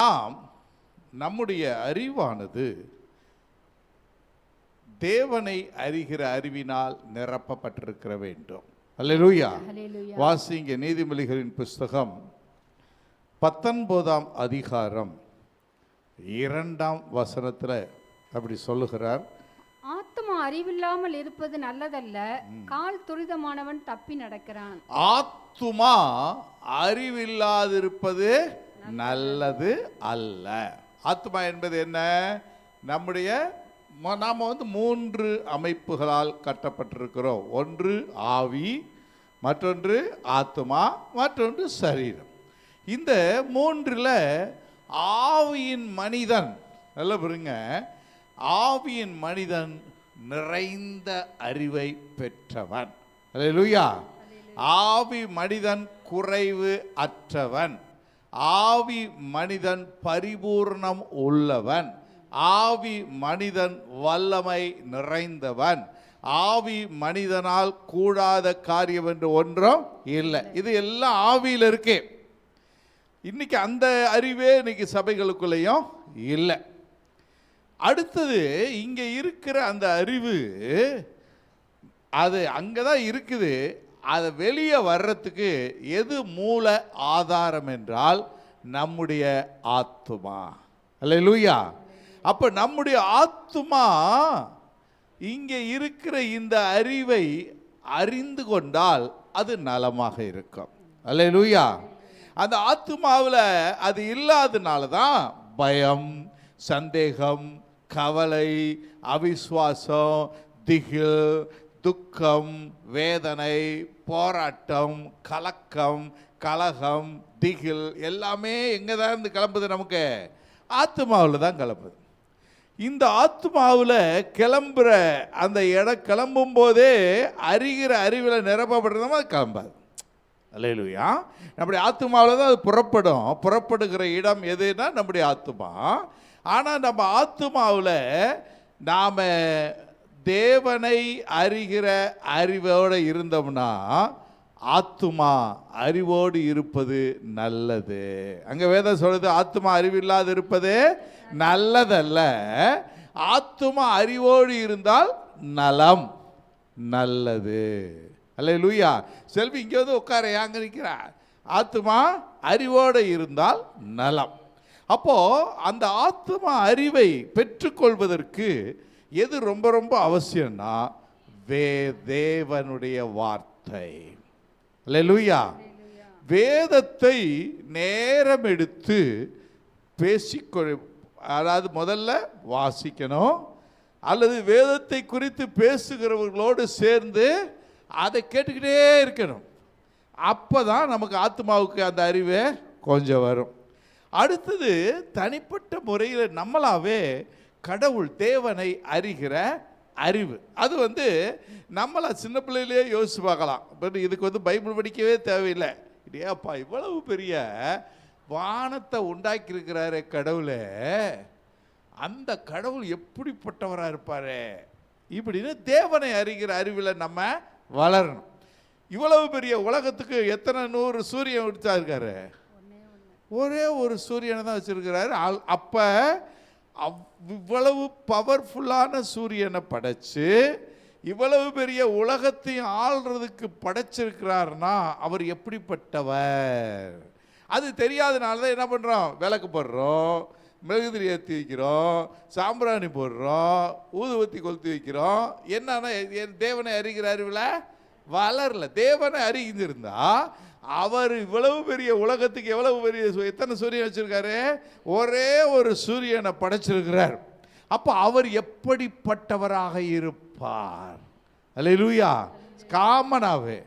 நாம் நம்முடைய அறிவானது தேவனை அறிகிற அறிவினால் நிரப்பப்பட்டிருக்க வேண்டும். அல்லேலூயா. வாசிங்க நீதிமொழிகளின் புஸ்தகம் 19ஆம் அதிகாரம் 2ஆம் வசனத்துல அப்படி சொல்லுகிறார், ஆத்மா அறிவில்லாமல் இருப்பது நல்லதல்ல, கால் துரிதமானவன் தப்பி நடக்கிறான். ஆத்துமா அறிவில்லாதிருப்பது நல்லது அல்ல. ஆத்மா என்பது என்ன? நம்முடைய நாம 3 அமைப்புகளால் கட்டப்பட்டிருக்கிறோம். ஒன்று ஆவி, மற்றொன்று ஆத்மா, மற்றொன்று சரீரம். இந்த 3ல் ஆவியின் மனிதன், நல்ல பாருங்க, ஆவியின் மனிதன் நிறைந்த அறிவை பெற்றவன். அல்லேலூயா. ஆவி மனிதன் குறைவு அற்றவன், ஆவி மனிதன் பரிபூர்ணம் உள்ளவன், ஆவி மனிதன் வல்லமை நிறைந்தவன், ஆவி மனிதனால் கூடாத காரியம் என்று ஒன்றும் இல்லை. இது எல்லாம் ஆவியில் இருக்கு. இன்னைக்கு அந்த அறிவே இன்னைக்கு சபைகளுக்குள்ளேயும் இல்லை. அடுத்தது இங்கே இருக்கிற அந்த அறிவு அது அங்கே தான் இருக்குது. அதை வெளியே வர்றதுக்கு எது மூல ஆதாரம் என்றால் நம்முடைய ஆத்துமா. அல்லேலூயா. அப்போ நம்முடைய ஆத்துமா இங்கே இருக்கிற இந்த அறிவை அறிந்து கொண்டால் அது நலமாக இருக்கும். அல்லேலூயா. அந்த ஆத்துமாவில் அது இல்லாதனால தான் பயம், சந்தேகம், கவலை, அவிசுவாசம், திகில், துக்கம், வேதனை, போராட்டம், கலக்கம், கலகம், திகில் எல்லாமே எங்கே தான் இருந்து கிளம்புது? நமக்கு ஆத்மாவில் தான் கிளம்புது. இந்த ஆத்மாவில் கிளம்புற அந்த இடம் கிளம்பும் போதே அறிகிற அறிவில் நிரப்பப்படுறதுமா அது கிளம்பாது. அல்லேலூயா. நம்முடைய ஆத்மாவில் தான் அது புறப்படும். புறப்படுகிற இடம் எதுனா நம்முடைய ஆத்மா. ஆனால் நம்ம ஆத்மாவில் நாம் தேவனை அறிகிற அறிவோடு இருந்தோம்னா ஆத்துமா அறிவோடு இருப்பது நல்லது. அங்கே வேதம் சொல்லுது, ஆத்துமா அறிவில்லாது இருப்பது நல்லதல்ல, ஆத்துமா அறிவோடு இருந்தால் நலம், நல்லது. அல்லேலூயா. செல்வி இங்கே வந்து உட்கார, அங்க நிற்கிறார். ஆத்துமா அறிவோடு இருந்தால் நலம். அப்போ அந்த ஆத்துமா அறிவை பெற்றுக்கொள்வதற்கு எது ரொம்ப ரொம்ப அவசியம்னா தேவனுடைய வார்த்தை. அல்லேலூயா. வேதத்தை நேரம் எடுத்து பேசிக்கொள், அதாவது முதல்ல வாசிக்கணும், அல்லது வேதத்தை குறித்து பேசுகிறவர்களோடு சேர்ந்து அதை கேட்டுக்கிட்டே இருக்கணும். அப்போ தான் நமக்கு ஆத்மாவுக்கு அந்த அறிவே கொஞ்சம் வரும். அடுத்தது தனிப்பட்ட முறையில் நம்மளாவே கடவுள் தேவனை அறிகிற அறிவு. அது வந்து நம்மளை சின்ன பிள்ளையிலே யோசிச்சு பார்க்கலாம். பட் இதுக்கு பைபிள் படிக்கவே தேவையில்லை. ஏப்பா இவ்வளவு பெரிய வானத்தை உண்டாக்கியிருக்கிறாரு கடவுளே, அந்த கடவுள் எப்படிப்பட்டவராக இருப்பாரு இப்படின்னு தேவனை அறிகிற அறிவில் நம்ம வளரணும். இவ்வளவு பெரிய உலகத்துக்கு எத்தனை 100 சூரியன் வச்சிருக்காரு? ஒரே ஒரு சூரியனை தான் வச்சிருக்கிறாரு. அப்போ இவ்வளவு பவர்ஃபுல்லான சூரியனை படைச்சு இவ்வளவு பெரிய உலகத்தையும் ஆள்றதுக்கு படைச்சிருக்கிறாருன்னா அவர் எப்படிப்பட்டவர்? அது தெரியாதனால தான் என்ன பண்ணுறோம்? விளக்கு போடுறோம், மெழுகுதிரி ஏற்றி வைக்கிறோம், சாம்பிராணி போடுறோம், ஊதுவத்தி கொளுத்தி வைக்கிறோம். என்னன்னா தேவனை அறிகிற அறிவில் வளரல. தேவனை அறிந்திருந்தா அவர் இவ்வளவு பெரிய உலகத்துக்கு எவ்வளவு பெரிய எத்தனை சூரியன் வச்சிருக்காரு? ஒரே ஒரு சூரியனை படைச்சிருக்கிறார். அப்போ அவர் எப்படிப்பட்டவராக இருப்பார்? அல்லேலூயா. காமனாவே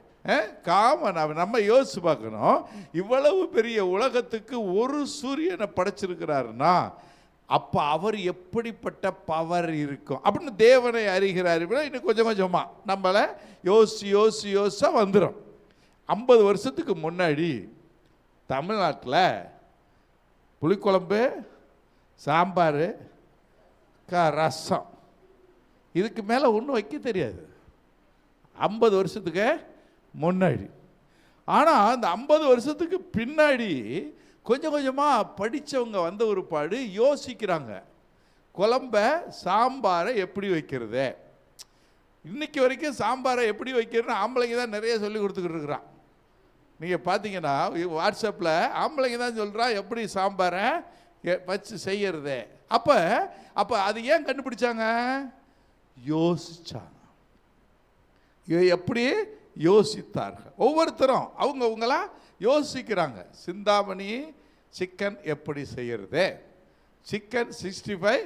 நம்ம யோசிச்சு பார்க்கணும். இவ்வளவு பெரிய உலகத்துக்கு ஒரு சூரியனை படைச்சிருக்கிறாருன்னா அப்போ அவர் எப்படிப்பட்ட பவர் இருக்கும் அப்படின்னு தேவனை அறிகிறார். இன்னும் கொஞ்சம் கொஞ்சமாக நம்மளை யோசிச்சா வந்துடும். 50 வருஷத்துக்கு முன்னாடி தமிழ்நாட்டில் புளிக்குழம்பு, சாம்பார், ரசம், இதுக்கு மேலே ஒன்றும் வைக்க தெரியாது. 50 வருஷத்துக்கு முன்னாடி. ஆனால் அந்த 50 வருஷத்துக்கு பின்னாடி கொஞ்சம் கொஞ்சமாக படித்தவங்க வந்த ஒரு பாடு யோசிக்கிறாங்க, குழம்ப சாம்பாரை எப்படி வைக்கிறது. இன்னைக்கு வரைக்கும் சாம்பாரை எப்படி வைக்கிறதுன்னு ஆம்பளைங்க தான் நிறைய சொல்லி கொடுத்துக்கிட்டு இருக்கிறான். நீங்கள் பார்த்தீங்கன்னா வாட்ஸ்அப்பில் ஆம்பளைங்க தான் சொல்கிறான் எப்படி சாம்பாரை வச்சு செய்யறது. அப்போ அது ஏன் கண்டுபிடிச்சாங்க? யோசிச்சாங்க. எப்படி யோசித்தார்கள். ஒவ்வொருத்தரும் அவங்கவுங்களா யோசிக்கிறாங்க. சிந்தாமணி சிக்கன் எப்படி செய்யறது, சிக்கன் 65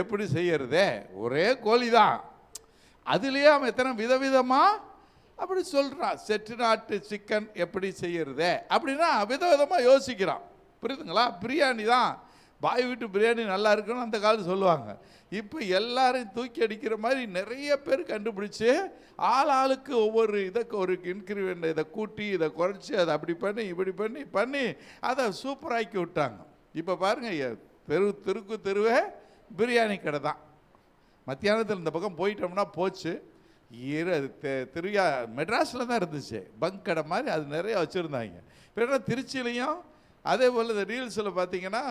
எப்படி செய்யறது, ஒரே கோழி தான், அதுலேயே அவன் எத்தனை விதவிதமாக அப்படி சொல்கிறான். செட்டிநாட்டு சிக்கன் எப்படி செய்யறது அப்படின்னா விதவிதமாக யோசிக்கிறான். புரியுதுங்களா? பிரியாணி தான், பாய் வீட்டு பிரியாணி நல்லா இருக்குன்னு அந்த காலத்து சொல்லுவாங்க. இப்போ எல்லாரையும் தூக்கி அடிக்கிற மாதிரி நிறைய பேர் கண்டுபிடிச்சி ஆளுக்கு ஒவ்வொரு ஒரு இன்க்ரிமெண்ட் இதை கூட்டி இதை குறைச்சி அதை அப்படி பண்ணி இப்படி பண்ணி அதை சூப்பராக்கி விட்டாங்க. இப்போ பாருங்கள், தெருக்கு தெருவே பிரியாணி கடை தான். மத்தியானத்தில் இந்த பக்கம் போயிட்டோம்னா போச்சு. திருவிழா மெட்ராஸில் தான் இருந்துச்சு, பங்க் கடை மாதிரி அது நிறைய வச்சுருந்தாங்க. இப்போ திருச்சியிலையும் அதே போல் இந்த ரீல்ஸில் பார்த்தீங்கன்னா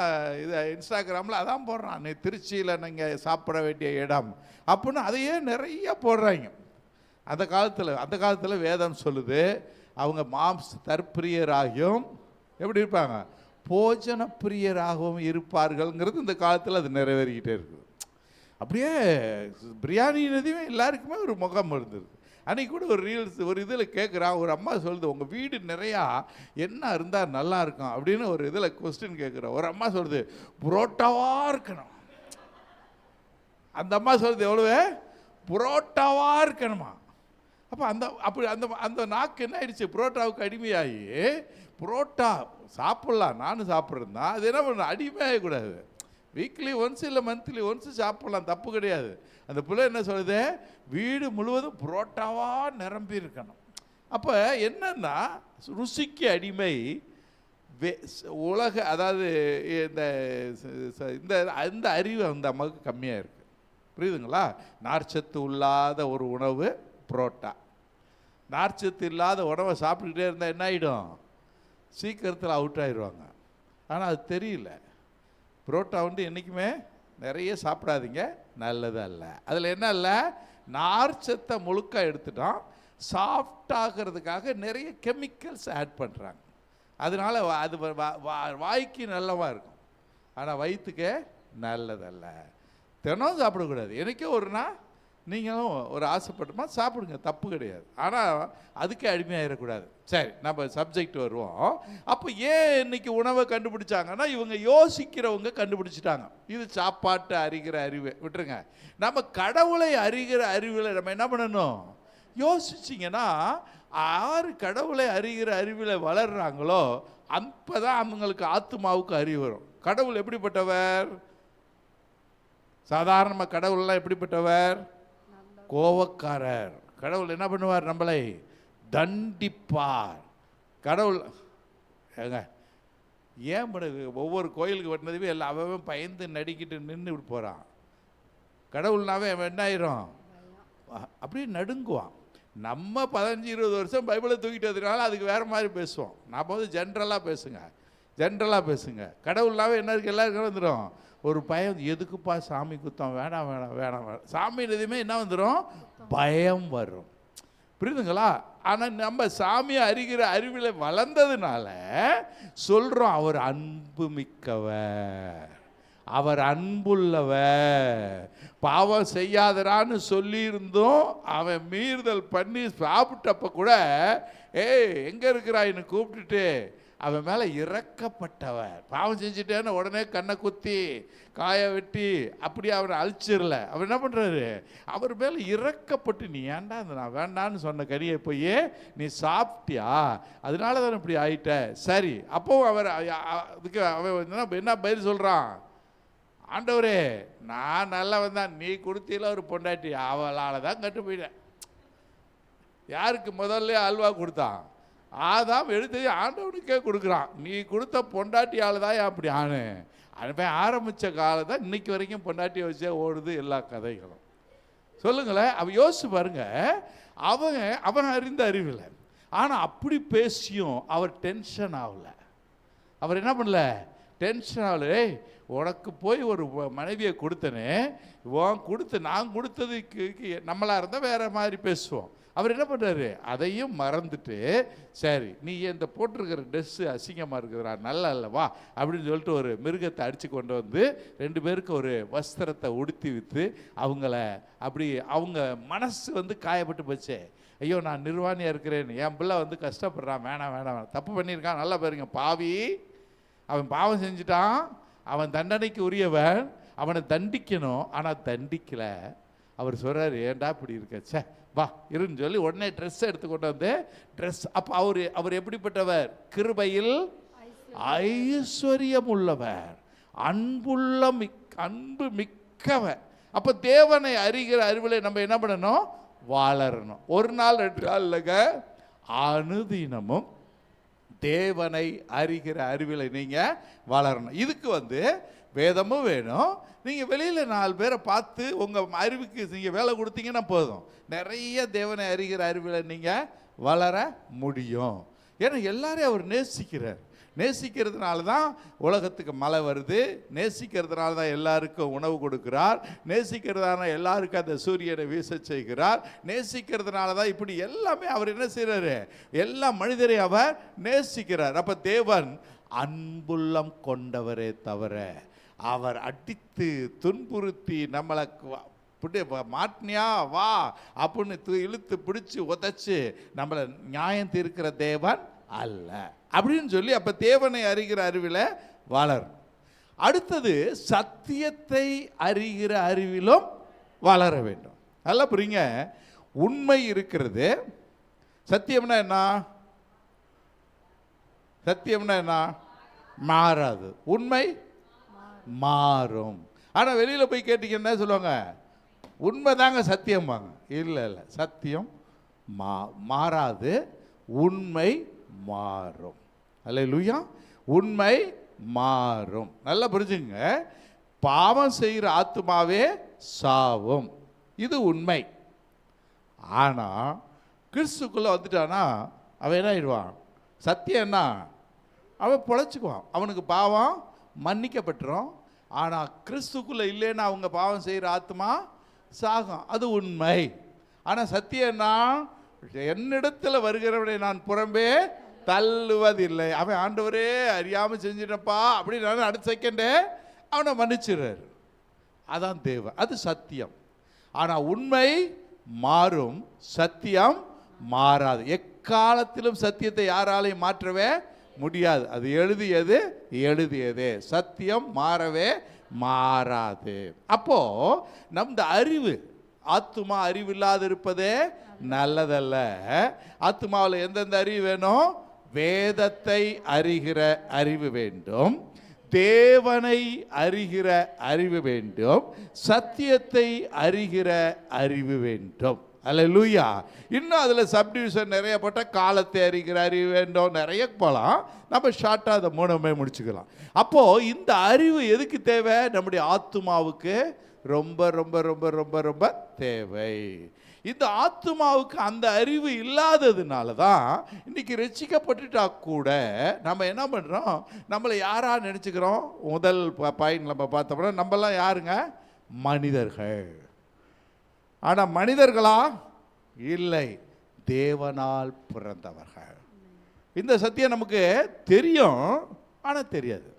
இது இன்ஸ்டாகிராமில் அதான் போடுறான், நீ திருச்சியில் நீங்கள் சாப்பிட வேண்டிய இடம் அப்படின்னு அதையே நிறைய போடுறாங்க. அந்த காலத்தில் வேதம் சொல்லுது அவங்க தற்பிரியராகியும் எப்படி இருப்பாங்க, போஜன பிரியராகவும் இருப்பார்கள்ங்கிறது இந்த காலத்தில் அது நிறைவேறிக்கிட்டே இருக்குது. அப்படியே பிரியாணினதையுமே எல்லாருக்குமே ஒரு முகம் இருந்தது. அன்றைக்கி கூட ஒரு ரீல்ஸ் ஒரு இதில் கேட்குறான், ஒரு அம்மா சொல்லுது உங்கள் வீடு நிறையா என்ன இருந்தால் நல்லா இருக்கும் அப்படின்னு ஒரு இதில் கொஸ்டின் கேட்குறோம். ஒரு அம்மா சொல்லுது புரோட்டாவாக இருக்கணும். அந்த அம்மா சொல்லுது எவ்வளவு புரோட்டாவாக இருக்கணுமா. அப்போ அந்த நாக்கு என்ன ஆயிடுச்சு, புரோட்டாவுக்கு அடிமையாகி புரோட்டா சாப்பிட்லாம், நானும் சாப்பிட்றேன் தான், அது என்ன பண்ண அடிமையாகக்கூடாது. வீக்லி ஒன்ஸ் இல்லை மந்த்லி ஒன்ஸ் சாப்பிட்லாம், தப்பு கிடையாது. அந்த பிள்ளை என்ன சொல்லுது, வீடு முழுவதும் புரோட்டாவாக நிரம்பி இருக்கணும். அப்போ என்னன்னா ருசிக்கு அடிமை உலக, அதாவது இந்த அறிவு அந்த அம்மாவுக்கு கம்மியாக இருக்குது. புரியுதுங்களா? நார்ச்சத்து இல்லாத ஒரு உணவு புரோட்டா. நார்ச்சத்து இல்லாத உணவை சாப்பிட்டுக்கிட்டே இருந்தால் என்ன ஆகிடும், சீக்கிரத்தில் அவுட் ஆகிடுவாங்க. ஆனால் அது தெரியல. புரோட்டா என்றைக்குமே நிறைய சாப்பிடாதீங்க, நல்லது அல்ல. அதில் என்ன இல்லை, நார்ச்சத்தை முழுக்க எடுத்துட்டோம், சாஃப்டாகிறதுக்காக நிறைய கெமிக்கல்ஸ் ஆட் பண்ணுறாங்க. அதனால் அது வாய்க்கு நல்லவா இருக்கும், ஆனால் வயிற்றுக்கே நல்லதல்ல. தினம் சாப்பிடக்கூடாது. எனக்கே ஒரு நாள் நீங்களும் ஒரு ஆசைப்பட்டோமா சாப்பிடுங்க, தப்பு கிடையாது. ஆனால் அதுக்கே அடிமையாகிடக்கூடாது. சரி, நம்ம சப்ஜெக்ட் வருவோம். அப்போ ஏன் இன்னைக்கு உணவை கண்டுபிடிச்சாங்கன்னா இவங்க யோசிக்கிறவங்க கண்டுபிடிச்சிட்டாங்க. இது சாப்பாட்டு அறிகிற அறிவு விட்டுருங்க. நம்ம கடவுளை அறிகிற அறிவில் நம்ம என்ன பண்ணணும், யோசிச்சிங்கன்னா யார் கடவுளை அறிகிற அறிவில் வளர்றாங்களோ அப்போ தான் அவங்களுக்கு ஆத்மாவுக்கு அறிவு வரும். கடவுள் எப்படிப்பட்டவர்? சாதாரணமாக கடவுள்லாம் எப்படிப்பட்டவர்? கோபக்காரர். கடவுள் என்ன பண்ணுவார், நம்மளை தண்டிப்பார். கடவுள் ஏங்க ஏன் ஒவ்வொரு கோயிலுக்கு வெட்டினதுமே எல்லாம் அவன் பயந்து நடிக்கிட்டு நின்று இப்படி போகிறான். கடவுள்னாவே அவன் என்ன ஆயிரும், அப்படியே நடுங்குவான். நம்ம 15-20 வருஷம் பைபிளை தூக்கிட்டதுனால அதுக்கு வேறு மாதிரி பேசுவோம். நான் போது ஜென்ரலாக பேசுங்க. கடவுள்னாவே என்ன இருக்குது, எல்லாருக்கும் வந்துடும் ஒரு பயம். எதுக்குப்பா சாமி குத்தம், வேணாம். சாமி எதுவுமே என்ன வந்துடும், பயம் வரும். புரியுதுங்களா? ஆனால் நம்ம சாமியை அறிகிற அறிவில் வளர்ந்ததுனால சொல்கிறோம் அவர் அன்பு மிக்கவர், அவர் அன்புள்ளவர். பாவம் செய்யாதரான்னு சொல்லியிருந்தோம், அவன் மீறுதல் பண்ணி சாப்பிட்டப்ப கூட எங்கே இருக்கிறாயின்னு கூப்பிட்டுட்டு அவன் மேலே இறக்கப்பட்டவர். பாவம் செஞ்சுட்டேன்னு உடனே கண்ணை குத்தி காய வெட்டி அப்படி அவனை அழிச்சிடல. அவர் என்ன பண்ணுறாரு, அவர் மேலே இறக்கப்பட்டு நீ ஏன்டா நான் வேண்டான்னு சொன்ன கறியை போய் நீ சாப்பிட்டியா, அதனால தானே இப்படி ஆயிட்ட. சரி, அப்போ அவர் அதுக்கு அவன் என்ன பதில் சொல்கிறான், ஆண்டவரே நான் நல்லா வந்தான், நீ கொடுத்தீல ஒரு பொண்டாட்டி, அவளால் தான் கட்டு போயிட்டேன். யாருக்கு முதல்ல அல்வா கொடுத்தான், ஆதாம் எடுத்து ஆண்டவனுக்கே கொடுக்குறான். நீ கொடுத்த பொண்டாட்டியால் தான் அப்படி அவன் ஆரம்பித்த காலம் தான் இன்னைக்கு வரைக்கும் பொண்டாட்டியை வச்சே ஓடுது எல்லா கதைகளும். சொல்லுங்களேன், அவன் யோசிச்சு பாருங்க. அவன் அறிந்த அறிவில், ஆனால் அப்படி பேசியும் அவர் டென்ஷன் ஆகலை. அவர் என்ன பண்ணல, டென்ஷன் ஆகல. உனக்கு போய் ஒரு மனைவியை கொடுத்தனே, நான் கொடுத்ததுக்கு நம்மளாக இருந்தால் வேற மாதிரி பேசுவோம். அவர் என்ன பண்ணுறாரு, அதையும் மறந்துட்டு, சரி நீ இந்த போட்டிருக்கிற ட்ரெஸ்ஸு அசிங்கமாக இருக்குதுடா, நல்லா இல்லைவா அப்படின்னு சொல்லிட்டு ஒரு மிருகத்தை அடித்து கொண்டு வந்து 2 பேருக்கு ஒரு வஸ்திரத்தை உடுத்தி விற்று அவங்கள அப்படி அவங்க மனசு வந்து காயப்பட்டு போச்சே. ஐயோ நான் நிர்வாணியாக இருக்கிறேன், என் பிள்ளை வந்து கஷ்டப்படுறான், வேணாம் வேணாம், தப்பு பண்ணியிருக்கான், நல்லா பாருங்க பாவி, அவன் பாவம் செஞ்சுட்டான், அவன் தண்டனைக்கு உரியவன், அவனை தண்டிக்கணும், ஆனால் தண்டிக்கலை. அவர் சொல்கிறார், ஏன்டா இப்படி இருக்க, சே வா இருன்னு சொல்லி உடனே ட்ரெஸ் எடுத்துக்கொண்டு வந்து ட்ரெஸ். அப்போ அவர் எப்படிப்பட்டவர், கிருபையில் ஐஸ்வர்யம் உள்ளவர், அன்பு மிக்கவர். அப்போ தேவனை அறிகிற அறிவில் நம்ம என்ன பண்ணணும், வளரணும். 1 நாள் 2 நாள் இல்லைங்க, அனுதினமும் தேவனை அறிகிற அறிவில் நீங்கள் வளரணும். இதுக்கு வந்து வேதமும் வேணும். நீங்கள் வெளியில் 4 பேரை பார்த்து உங்கள் அறிவுக்கு நீங்கள் வேலை கொடுத்தீங்கன்னா போதும், நிறைய தேவனை அறிகிற அறிவில் நீங்கள் வளர முடியும். ஏன்னா எல்லாரையும் அவர் நேசிக்கிறார். நேசிக்கிறதுனால தான் உலகத்துக்கு மழை வருது, நேசிக்கிறதுனால தான் எல்லாருக்கும் உணவு கொடுக்கிறார், நேசிக்கிறதுனால எல்லாருக்கும் அந்த சூரியனை வீச செய்கிறார், நேசிக்கிறதுனால தான் இப்படி எல்லாமே அவர் என்ன செய்கிறாரு, எல்லா மனிதரை அவர் நேசிக்கிறார். அப்போ தேவன் அன்புள்ளம் கொண்டவரே தவிர அவர் அடித்து துன்புறுத்தி நம்மளை மாட்டினியா வா அப்படின்னு இழுத்து பிடிச்சி உதச்சி நம்மளை நியாயம் தீர்க்கிற தேவன் அல்ல அப்படின்னு சொல்லி, அப்போ தேவனை அறிகிற அறிவில் வளரும். அடுத்தது சத்தியத்தை அறிகிற அறிவிலும் வளர வேண்டும். நல்லா புரியுங்க, உண்மை இருக்கிறது. சத்தியம்னா என்ன, சத்தியம்னா என்ன, மாறாது. உண்மை மாறும். ஆனால் வெளியில் போய் கேட்டீங்கன்னா சொல்லுவாங்க, உண்மை தாங்க சத்தியம்பாங்க. இல்லை இல்லை, சத்தியம் மாறாது, உண்மை மாறும். அல்லேலூயா, உண்மை மாறும். நல்லா புரிஞ்சுங்க, பாவம் செய்கிற ஆத்துமாவே சாவும், இது உண்மை. ஆனால் கிறிஸ்துக்குள்ளே வந்துட்டானா அவன் என்ன ஆயிடுவான், சத்தியம் என்ன, அவன் பொழைச்சிக்குவான், அவனுக்கு பாவம் மன்னிக்கப்பட்டுரும். ஆனால் கிறிஸ்துக்குள்ளே இல்லைன்னா அவங்க பாவம் செய்கிற ஆத்மா சாகும், அது உண்மை. ஆனால் சத்தியம் என்ன, என்னிடத்தில் வருகிறவனை நான் புறம்பே தள்ளுவதில்லை. அவன் ஆண்டவரே அறியாமல் செஞ்சிட்டப்பா அப்படின்னு அடுத்த செகண்டே அவனை மன்னிச்சிடுறாரு. அதான் தேவன், அது சத்தியம். ஆனால் உண்மை மாறும், சத்தியம் மாறாது. எக்காலத்திலும் சத்தியத்தை யாராலையும் மாற்றவே முடியாது. அது எழுதியதே. சத்தியம் மாறவே மாறாது. அப்போ நம்ம அறிவு, ஆத்துமா அறிவு இல்லாது இருப்பதே நல்லதல்ல. ஆத்துமாவில் எந்தெந்த அறிவு வேணும், வேதத்தை அறிகிற அறிவு வேண்டும், தேவனை அறிகிற அறிவு வேண்டும், சத்தியத்தை அறிகிற அறிவு வேண்டும். அல்லேலூயா. இன்னும் அதில் சப்டிவிஷன் நிறைய போட்ட காலத்தை அறிகிற அறிவு வேண்டும், நிறைய போகலாம். நம்ம ஷார்ட்டாக அதை 3 முடிச்சுக்கலாம். அப்போது இந்த அறிவு எதுக்கு தேவை, நம்முடைய ஆத்துமாவுக்கு ரொம்ப ரொம்ப ரொம்ப ரொம்ப ரொம்ப தேவை. இந்த ஆத்துமாவுக்கு அந்த அறிவு இல்லாததுனால தான் இன்றைக்கி ரட்சிக்கப்பட்டுட்டா கூட நம்ம என்ன பண்ணுறோம், நம்மளை யாராக நினச்சிக்கிறோம். முதல் பாயிண்ட் நம்ம பார்த்தோம்னா நம்மலாம் யாருங்க, மனிதர்கள். ஆனால் மனிதர்களா இல்லை, தேவனால் பிறந்தவர்கள். இந்த சத்தியம் நமக்கு தெரியும், ஆனால் தெரியாது.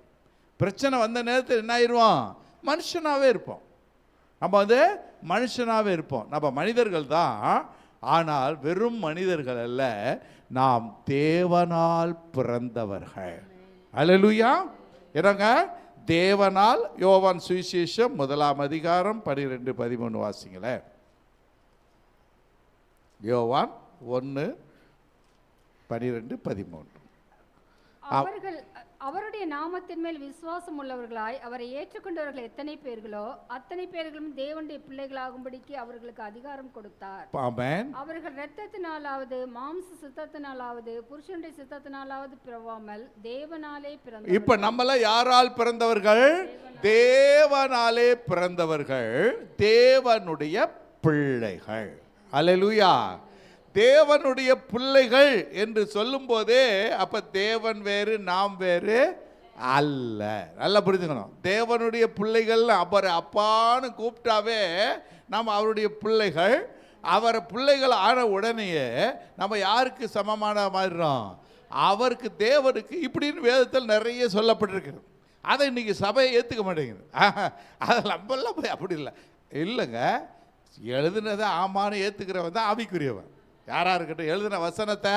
பிரச்சனை வந்த நேரத்தில் என்ன ஆயிடுவோம், மனுஷனாகவே இருப்போம். நம்ம மனுஷனாகவே இருப்போம். நம்ம மனிதர்கள் தான், ஆனால் வெறும் மனிதர்கள் அல்ல, நாம் தேவனால் பிறந்தவர்கள். அல்லேலூயா. என்னங்க, தேவனால். யோவான் சுவிசேஷம் 1 அதிகாரம் 12-13 வாசிங்களேன். யோவான் 1:12-13. அவர்கள் அவருடைய நாமத்தின் மேல் விசுவாசம் உள்ளவர்களாய் அவரை ஏற்றுக்கொண்டவர்கள் எத்தனை பேர்களோ அத்தனை பேர்களும் தேவனுடைய பிள்ளைகளாகும்படிக்கு அவர்களுக்கு அதிகாரம் கொடுத்தார். ஆமென். அவர்கள் இரத்தத்தினாலாவது மாம்ச சித்தத்தினாலாவது புருஷனுடைய சித்தத்தினாலாவது பிறவாமல் தேவனாலே பிறந்தவர்கள். இப்ப நம்மள யாரால் பிறந்தவர்கள், தேவனாலே பிறந்தவர்கள், தேவனுடைய பிள்ளைகள். அல்லேலூயா. தேவனுடைய பிள்ளைகள் என்று சொல்லும் போதே அப்ப தேவன் வேறு நாம் வேறு அல்ல. நல்லா புரிஞ்சுக்கணும். தேவனுடைய பிள்ளைகள் அவர் அப்பான்னு கூப்பிட்டாவே நம்ம அவருடைய பிள்ளைகள். அவர் பிள்ளைகள் ஆன உடனேயே நம்ம யாருக்கு சமமான மாதிரிறோம்? அவருக்கு, தேவனுக்கு. இப்படின்னு வேதத்தில் நிறைய சொல்லப்பட்டிருக்கிறது. அதை இன்னைக்கு சபையை ஏற்றுக்க மாட்டேங்குது. அதை நம்மளாம் போய் அப்படி இல்லை இல்லைங்க. எழுதுனதை ஆமான்னு ஏற்றுக்கிறவன் தான் ஆவிக்குரியவன். யாராக இருக்கட்டும், எழுதின வசனத்தை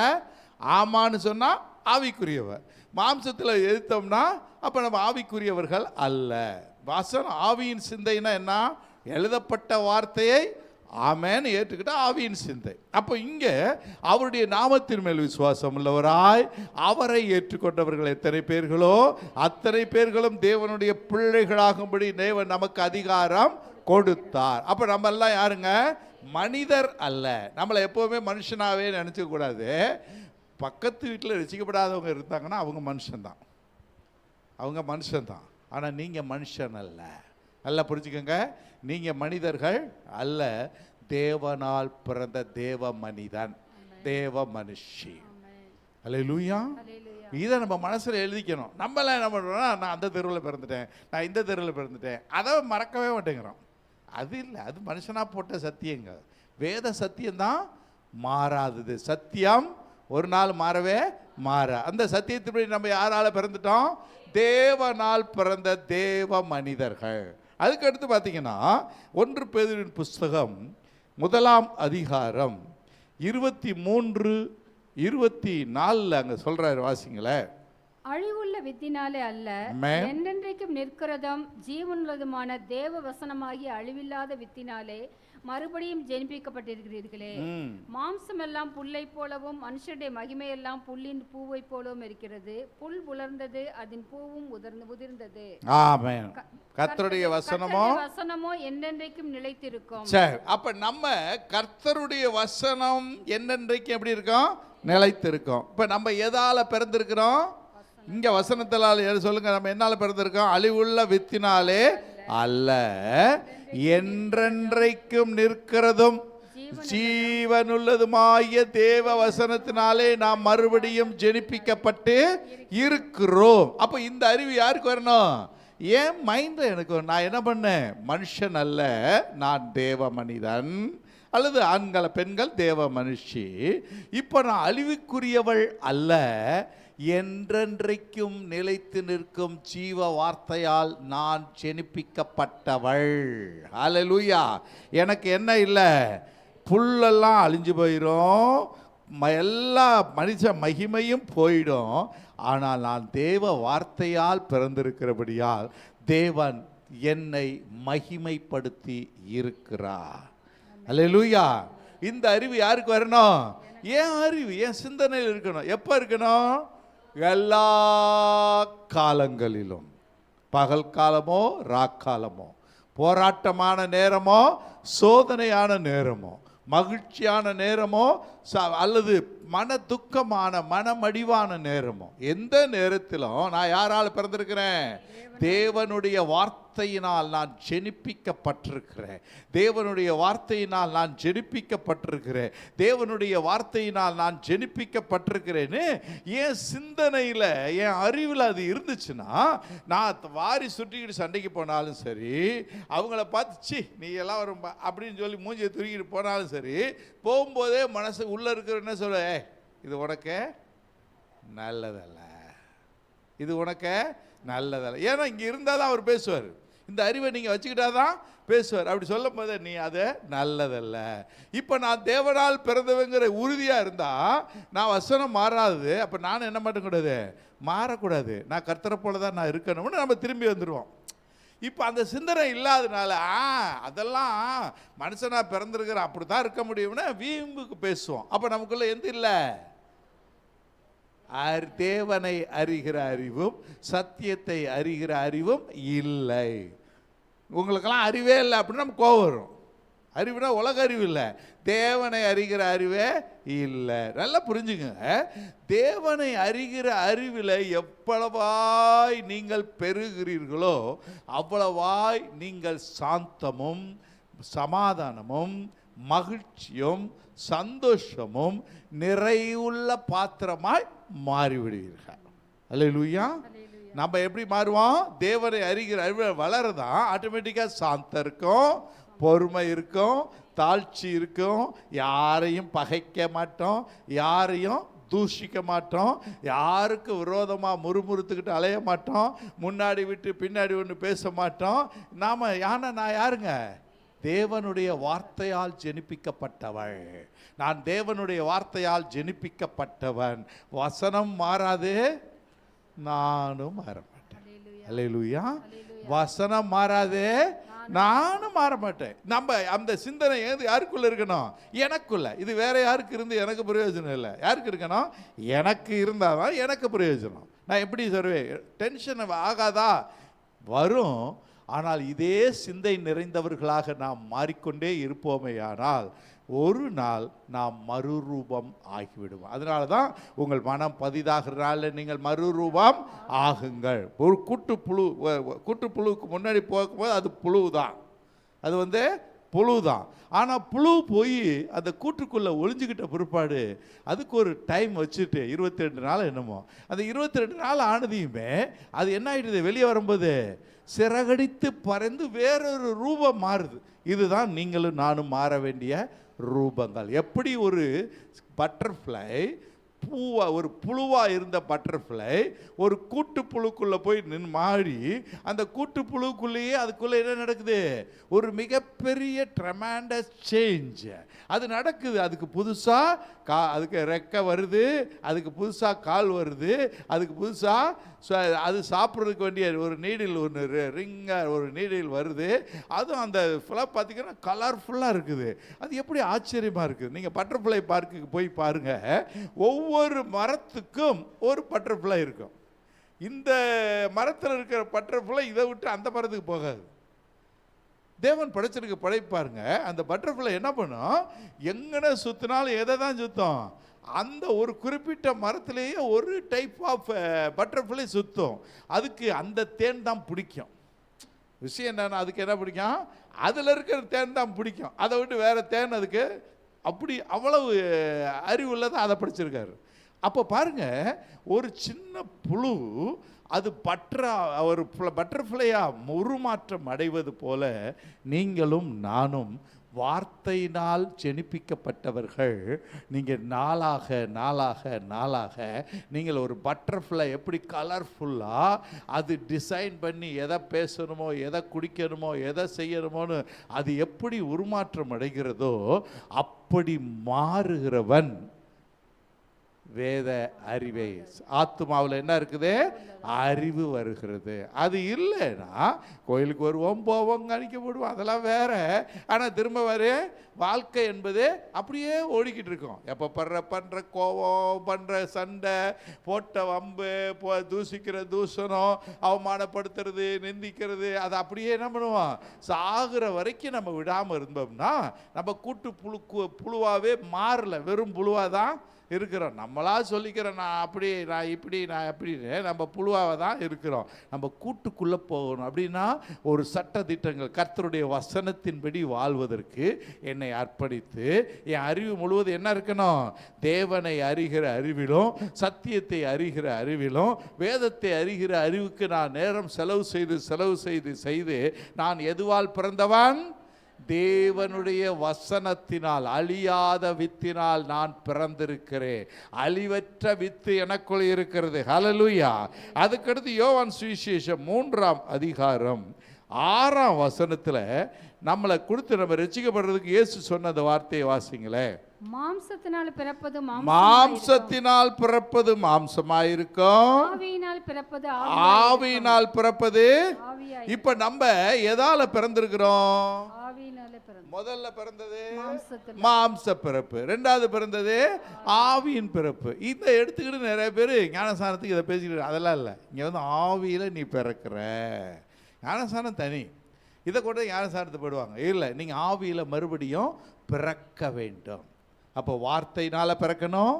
ஆமான்னு சொன்னால் ஆவிக்குரியவன். மாம்சத்தில் எதிர்த்தோம்னா அப்போ நம்ம ஆவிக்குரியவர்கள் அல்ல. வசனம் ஆவியின் சிந்தைன்னா என்ன? எழுதப்பட்ட வார்த்தையை ஆமேன்னு ஏற்றுக்கிட்ட ஆவியின் சிந்தை. அப்போ இங்கே அவருடைய நாமத்தின் மேல் விசுவாசம் உள்ளவராய் அவரை ஏற்றுக்கொண்டவர்கள் எத்தனை பேர்களோ அத்தனை பேர்களும் தேவனுடைய பிள்ளைகளாகும்படி தேவன் நமக்கு அதிகாரம் கொடுத்தார். அப்போ நம்ம எல்லாம் யாருங்க? மனிதர் அல்ல. நம்மளை எப்போவுமே மனுஷனாகவே நினச்சிக்க கூடாது. பக்கத்து வீட்டில் ரசிக்கப்படாதவங்க இருந்தாங்கன்னா அவங்க மனுஷன்தான், அவங்க மனுஷன்தான். ஆனால் நீங்கள் மனுஷன் அல்ல. நல்லா புரிஞ்சுக்கோங்க. நீங்கள் மனிதர்கள் அல்ல, தேவனால் பிறந்த தேவ மனிதன், தேவ மனுஷி. அல்லேலூயா. இதை நம்ம மனசில் எழுதிக்கணும். நம்மளாம் என்ன பண்ணுறோம்னா, நான் அந்த தெருவில் பிறந்துட்டேன், நான் இந்த தெருவில் பிறந்துட்டேன், அதை மறக்கவே மாட்டேங்கிறோம். அது இல்லை, அது மனுஷனாக போட்ட சத்தியங்க. வேத சத்தியம்தான் மாறாதது. சத்தியம் ஒரு நாள் மாறவே மாற. அந்த சத்தியத்தின்படி நம்ம யாரால் பிறந்துட்டோம்? தேவனால் பிறந்த தேவ மனிதர்கள். அதுக்கு அடுத்து பார்த்தீங்கன்னா 1 பேதுருவின் புஸ்தகம் 1ஆம் அதிகாரம் 23, 24 அங்கே சொல்றாரு, வாசிங்களேன். அழிவுள்ள வித்தினாலே அல்ல, என்றென்றைக்கும் நிற்கிறதும் ஜீவனுள்ளதுமான தேவ வசனமாகிய அழிவில்லாத வித்தினாலே மறுபடியும் ஜெனிப்பிக்கப்பட்டிருக்கிறீர்களே. மாம்சம் எல்லாம் புல்லை போலவும் மனுஷருடைய மகிமையெல்லாம் புல்லின் பூவை போலவும் இருக்கிறது. புல் உலர்ந்தது, அதன் பூவும் உதிர்ந்தது. ஆமென். கர்த்தருடைய வசனமோ என்றென்றைக்கும் நிலைத்திருக்கும். சரி, அப்ப நம்ம கர்த்தருடைய வசனம் என்றென்றைக்கும் எப்படி இருக்கும்? நிலைத்திருக்கும். இப்ப நம்ம எதால பிறந்திருக்கிறோம்? இங்க வசனத்தினால சொல்லுங்க. நம்ம என்னால பிறந்திருக்கோம்? அழிவுள்ள வித்தினாலே அல்ல, என்றென்றைக்கும் நிற்கிறதும் ஜீவனுள்ளதுமாகிய தேவ வசனத்தினாலே நாம் மறுபடியும் ஜெனிப்பிக்கப்பட்டு இருக்கிறோம். அப்ப இந்த அறிவு யாருக்கு வரணும்? ஏன் மைண்ட்ல எனக்கு நான் என்ன பண்ணேன்? மனுஷன் அல்ல, நான் தேவ மனிதன், அல்லது ஆண்கள் பெண்கள் தேவ மனுஷி. இப்போ நான் அழிவுக்குரியவள் அல்ல, என்றென்றைக்கும் நிலைத்து நிற்கும் ஜீவ வார்த்தையால் நான் ஜெனிப்பிக்கப்பட்டவள். ஹல்லேலூயா. எனக்கு என்ன இல்லை? புல்லெல்லாம் அழிஞ்சு போயிடும், எல்லா மனுஷ மகிமையும் போயிடும். ஆனால் நான் தேவ வார்த்தையால் பிறந்திருக்கிறபடியால் தேவன் என்னை மகிமைப்படுத்தி இருக்கிறார். ஹல்லேலூயா. இந்த அறிவு யாருக்கு வரணும்? ஏன் அறிவு, ஏன் சிந்தனையில் இருக்கணும். எப்போ இருக்கணும்? எல்லா காலங்களிலும். பகல் காலமோ ராக்காலமோ, போராட்டமான நேரமோ சோதனையான நேரமோ, மகிழ்ச்சியான நேரமோ அல்லது மன துக்கமான மனமடிவான நேரமோ, எந்த நேரத்திலும் நான் யாரால் பிறந்திருக்கிறேன்? தேவனுடைய வார்த்தையினால் நான் ஜெனிப்பிக்கப்பட்டிருக்கிறேன். தேவனுடைய வார்த்தையினால் நான் ஜெனிப்பிக்கப்பட்டிருக்கிறேன். தேவனுடைய வார்த்தையினால் நான் ஜெனிப்பிக்கப்பட்டிருக்கிறேன்னு என் சிந்தனையில், என் அறிவில் அது இருந்துச்சுன்னா, நான் வாரி சுற்றிக்கிட்டு சண்டைக்கு போனாலும் சரி, அவங்கள பார்த்து நீ எல்லாம் வரும் அப்படின்னு சொல்லி மூஞ்சியை தூக்கிட்டு போனாலும் சரி, போகும்போதே மனசு உள்ளே இருக்கிற என்ன சொல்ல, இது உனக்கு நல்லதல்ல, இது உனக்கு நல்லதல்ல. ஏன்னா இங்கே இருந்தால் தான் அவர் பேசுவார். இந்த அறிவை நீங்கள் வச்சுக்கிட்டா தான் பேசுவார். அப்படி சொல்லும் போது நீ அதை நல்லதல்ல. இப்போ நான் தேவனால் பிறந்தவங்கிற உறுதியாக இருந்தால் நான் வசனம் மாறாது. அப்போ நான் என்ன பண்ணக்கூடாது? மாறக்கூடாது. நான் கர்த்தரை போல தான் நான் இருக்கணும்னு நம்ம திரும்பி வந்துடுவோம். இப்போ அந்த சிந்தனை இல்லாதனால அதெல்லாம் மனுஷனாக பிறந்திருக்கிற அப்படி தான் இருக்க முடியும்னு வீம்புக்கு பேசுவோம். அப்போ நமக்குள்ள எந்த இல்லை? தேவனை அறிகிற அறிவும் சத்தியத்தை அறிகிற அறிவும் இல்லை. உங்களுக்கெல்லாம் அறிவே இல்லை அப்படின்னு நம்ம கோவம் வரும். அறிவுனா உலக அறிவு இல்லை, தேவனை அறிகிற அறிவே இல்லை. நல்லா புரிஞ்சுங்க. தேவனை அறிகிற அறிவில் எவ்வளவாய் நீங்கள் பெறுகிறீர்களோ அவ்வளவாய் நீங்கள் சாந்தமும் சமாதானமும் மகிழ்ச்சியும் சந்தோஷமும் நிறைவுள்ள பாத்திரமாய் மாறிவிடுவீர்கள். அல்லேலூயா. நம்ம எப்படி மாறுவோம்? தேவனை அறிகிற அறிவு வளரதான் ஆட்டோமேட்டிக்காக சாந்தம் இருக்கும், பொறுமை இருக்கும், தாழ்ச்சி இருக்கும், யாரையும் பகைக்க மாட்டோம், யாரையும் தூஷிக்க மாட்டோம், யாருக்கு விரோதமாக முறுமுறுத்துக்கிட்டு அலைய மாட்டோம், முன்னாடி விட்டு பின்னாடி ஒன்று பேச மாட்டோம். நான் யாருங்க? தேவனுடைய வார்த்தையால் ஜெனிப்பிக்கப்பட்டவள். நான் தேவனுடைய வார்த்தையால் ஜெனிப்பிக்கப்பட்டவன். வசனம் மாறாது, நானும் மாற மாட்டேன். அல்லேலூயா. வசனம் மாறாது, நானும் மாற மாட்டேன். நம்ம அந்த சிந்தனை யாருக்குள்ள இருக்கணும்? எனக்குள்ள. இது வேற யாருக்கு இருந்து எனக்கு பிரயோஜனம் இல்லை. யாருக்கு இருக்கணும்? எனக்கு இருந்தாதான் எனக்கு பிரயோஜனம். நான் எப்படி சொல்வேன்? டென்ஷன் ஆகாதா? வரும். ஆனால் இதே சிந்தை நிறைந்தவர்களாக நாம் மாறிக்கொண்டே இருப்போமே, ஆனால் ஒரு நாள் நாம் மறுரூபம் ஆகிவிடுவோம். அதனால தான் உங்கள் மனம் பதிதாகிறனால நீங்கள் மறுரூபம் ஆகுங்கள். ஒரு கூட்டுப்புழுக்கு முன்னாடி போகும்போது அது புழு தான், அது புழு தான். ஆனால் புழு போய் அந்த கூட்டுக்குள்ளே ஒளிஞ்சுக்கிட்ட பிற்பாடு அதுக்கு ஒரு டைம் வச்சுட்டு 22 நாள் என்னமோ, அந்த 22 நாள் ஆனதையுமே அது என்ன ஆகிடுது? வெளியே வரும்போது சிறகடித்து பறந்து வேறொரு ரூபம் மாறுது. இதுதான் நீங்களும் நானும் மாற வேண்டிய ரூபங்கள். எப்படி ஒரு பட்டர்ஃப்ளை ஒரு புழுவாக இருந்த பட்டர்ஃப்ளை ஒரு கூட்டுப்புழுக்குள்ளே போய் மாறி அந்த கூட்டுப்புழுக்குள்ளேயே அதுக்குள்ளே என்ன நடக்குது? ஒரு மிகப்பெரிய ட்ரெமெண்டஸ் சேஞ்ச் அது நடக்குது. அதுக்கு புதுசாக அதுக்கு ரெக்கை வருது, அதுக்கு புதுசாக கால் வருது, அதுக்கு புதுசாக அது சாப்பிட்றதுக்கு வேண்டிய ஒரு நீடில் ஒன்று ரிங்காக ஒரு நீடில் வருது. அதுவும் அந்த ஃப்ளப் பார்த்திங்கன்னா கலர்ஃபுல்லாக இருக்குது. அது எப்படி ஆச்சரியமாக இருக்குது. நீங்கள் பட்டர்ஃப்ளை பார்க்குக்கு போய் பாருங்கள். ஒவ்வொரு மரத்துக்கும் ஒரு பட்டர்ஃப்ளை இருக்கும். இந்த மரத்தில் இருக்கிற பட்டர்ஃப்ளை இதை விட்டு அந்த மரத்துக்கு போகாது. தேவன் படைச்சிருக்க படைப்பாருங்க. அந்த பட்டர்ஃப்ளை என்ன பண்ணும்? எங்கன சுற்றினாலும் எதை தான் சுத்தம்? அந்த ஒரு குறிப்பிட்ட மரத்திலேயே ஒரு டைப் ஆஃப் பட்டர்ஃப்ளை சுற்றும். அதுக்கு அந்த தேன் தான் பிடிக்கும். விஷயம் என்னன்னா, அதுக்கு என்ன பிடிக்கும்? அதில் இருக்கிற தேன் தான் பிடிக்கும். அதை விட்டு வேறு தேன் அதுக்கு அப்படி அவ்வளவு அறிவுள்ளதான் அதை படிச்சிருக்காரு. அப்போ பாருங்க, ஒரு சின்ன புழு அது ஒரு பட்டர்ஃப்ளையாக உருமாற்றம் அடைவது போல நீங்களும் நானும் வார்த்தையினால் ஜெனிப்பிக்கப்பட்டவர்கள். நீங்கள் நாளாக நாளாக நாளாக நீங்கள் ஒரு பட்டர்ஃப்ளை எப்படி கலர்ஃபுல்லாக அது டிசைன் பண்ணி எதை பேசணுமோ, எதை குடிக்கணுமோ, எதை செய்யணுமோன்னு அது எப்படி உருமாற்றம் அடைகிறதோ அப்படி மாறுகிறவன் வேத அறிவை. ஆத்துமாவில் என்ன இருக்குது? அறிவு வருகிறது. அது இல்லைன்னா கோயிலுக்கு வருவோம், போவோம், கணிக்கப்படுவோம், அதெல்லாம் வேற. ஆனால் திரும்ப வாழ்க்கை என்பது அப்படியே ஓடிக்கிட்டு இருக்கோம். எப்போ பண்ணுற கோவம், பண்ணுற சண்டை, போட்ட வம்பு, தூசிக்கிற தூஷணம், அவமானப்படுத்துறது, நிந்திக்கிறது, அதை அப்படியே என்ன பண்ணுவோம்? சாகிற வரைக்கும் நம்ம விடாமல் இருந்தோம்னா நம்ம புழுவாகவே மாறல, வெறும் புழுவாக தான் இருக்கிறோம். நம்மளா சொல்லிக்கிறோம், நான் அப்படி, நான் இப்படி, நான் அப்படின்னு. நம்ம புழுவாக தான் இருக்கிறோம். நம்ம கூட்டுக்குள்ளே போகணும் அப்படின்னா ஒரு சட்ட திட்டங்கள், கர்த்தருடைய வசனத்தின்படி வாழ்வதற்கு என்னை அர்ப்பணித்து என் அறிவு முழுவதும் என்ன இருக்கணும்? தேவனை அறிகிற அறிவிலும், சத்தியத்தை அறிகிற அறிவிலும், வேதத்தை அறிகிற அறிவுக்கு நான் நேரம் செலவு செய்து நான் எதுவால் பிறந்தவன்? தேவனுடைய வசனத்தினால், அழியாத வித்தினால் நான் பிறந்திருக்கிறேன். அழிவற்ற வித்து எனக்குள் இருக்கிறது. ஹல்லேலூயா. அதுக்கடுத்து யோவான் சுவிசேஷம் 3ஆம் அதிகாரம் 6ஆம் வசனத்தில் நம்மளை கொடுத்து நம்ம ரட்சிக்கப்படுறதுக்கு இயேசு சொன்ன அந்த வார்த்தையை வாசிங்களேன். மாம்சத்தினால் பிறப்பது மாம்சமாயிருக்கும், ஆவியினால் பிறப்பது. இப்ப நம்ம எதால பிறந்திருக்கிறோம்? முதல்ல பிறந்தது மாம்ச பிறப்பு, ரெண்டாவது பிறந்தது ஆவியின் பிறப்பு. இதை எடுத்துக்கிட்டு நிறைய பேர் ஞானஸ்தானத்துக்கு இதை பேசிக்கிட்டு, அதெல்லாம் இல்லை. இங்கே ஆவியில் நீ பிறக்கிற, ஞானஸ்தானம் தனி. இதை கூட ஞானஸ்தானத்தை போடுவாங்க. இல்லை, நீங்கள் ஆவியில் மறுபடியும் பிறக்க வேண்டும். அப்போ வார்த்தையினால் பிறக்கணும்,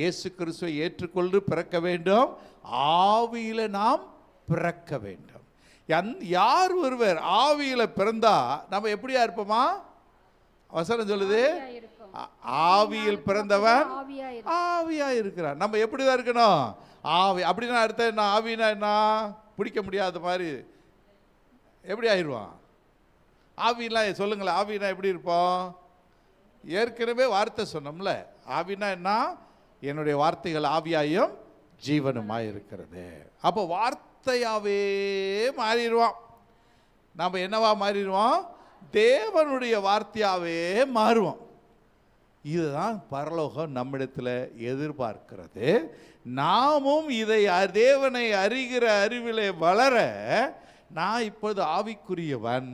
இயேசு கிறிஸ்துவை ஏற்றுக்கொண்டு பிறக்க வேண்டும், ஆவியில் நாம் பிறக்க வேண்டும். யார் ஒருவர் ஆவியில் பிறந்தா நம்ம எப்படியா இருப்போமா? வசனம் சொல்லுது, ஆவியில் பிறந்தவன் ஆவியா இருக்கிறான். நம்ம எப்படிதான் இருக்கணும்? ஆவி அப்படின்னா அர்த்தம் என்ன? ஆவினா என்ன? பிடிக்க முடியாத மாதிரி எப்படி ஆயிடுவான்? ஆவிலாம் சொல்லுங்களேன், ஆவினா எப்படி இருப்போம்? ஏற்கனவே வார்த்தை சொன்னோம்ல, ஆவினா என்ன? என்னுடைய வார்த்தைகள் ஆவியாயும் ஜீவனுமாய் இருக்கிறது. அப்போ வார்த்தையாவே மாறிடுவான். நாம் என்னவா மாறிடுவோம்? தேவனுடைய வார்த்தையாவே மாறுவோம். இதுதான் பரலோகம் நம்மிடத்தில் எதிர்பார்க்கிறது. நாமும் இதை தேவனை அறிகிற அறிவிலே வளர, நான் இப்பொழுது ஆவிக்குரியவன்,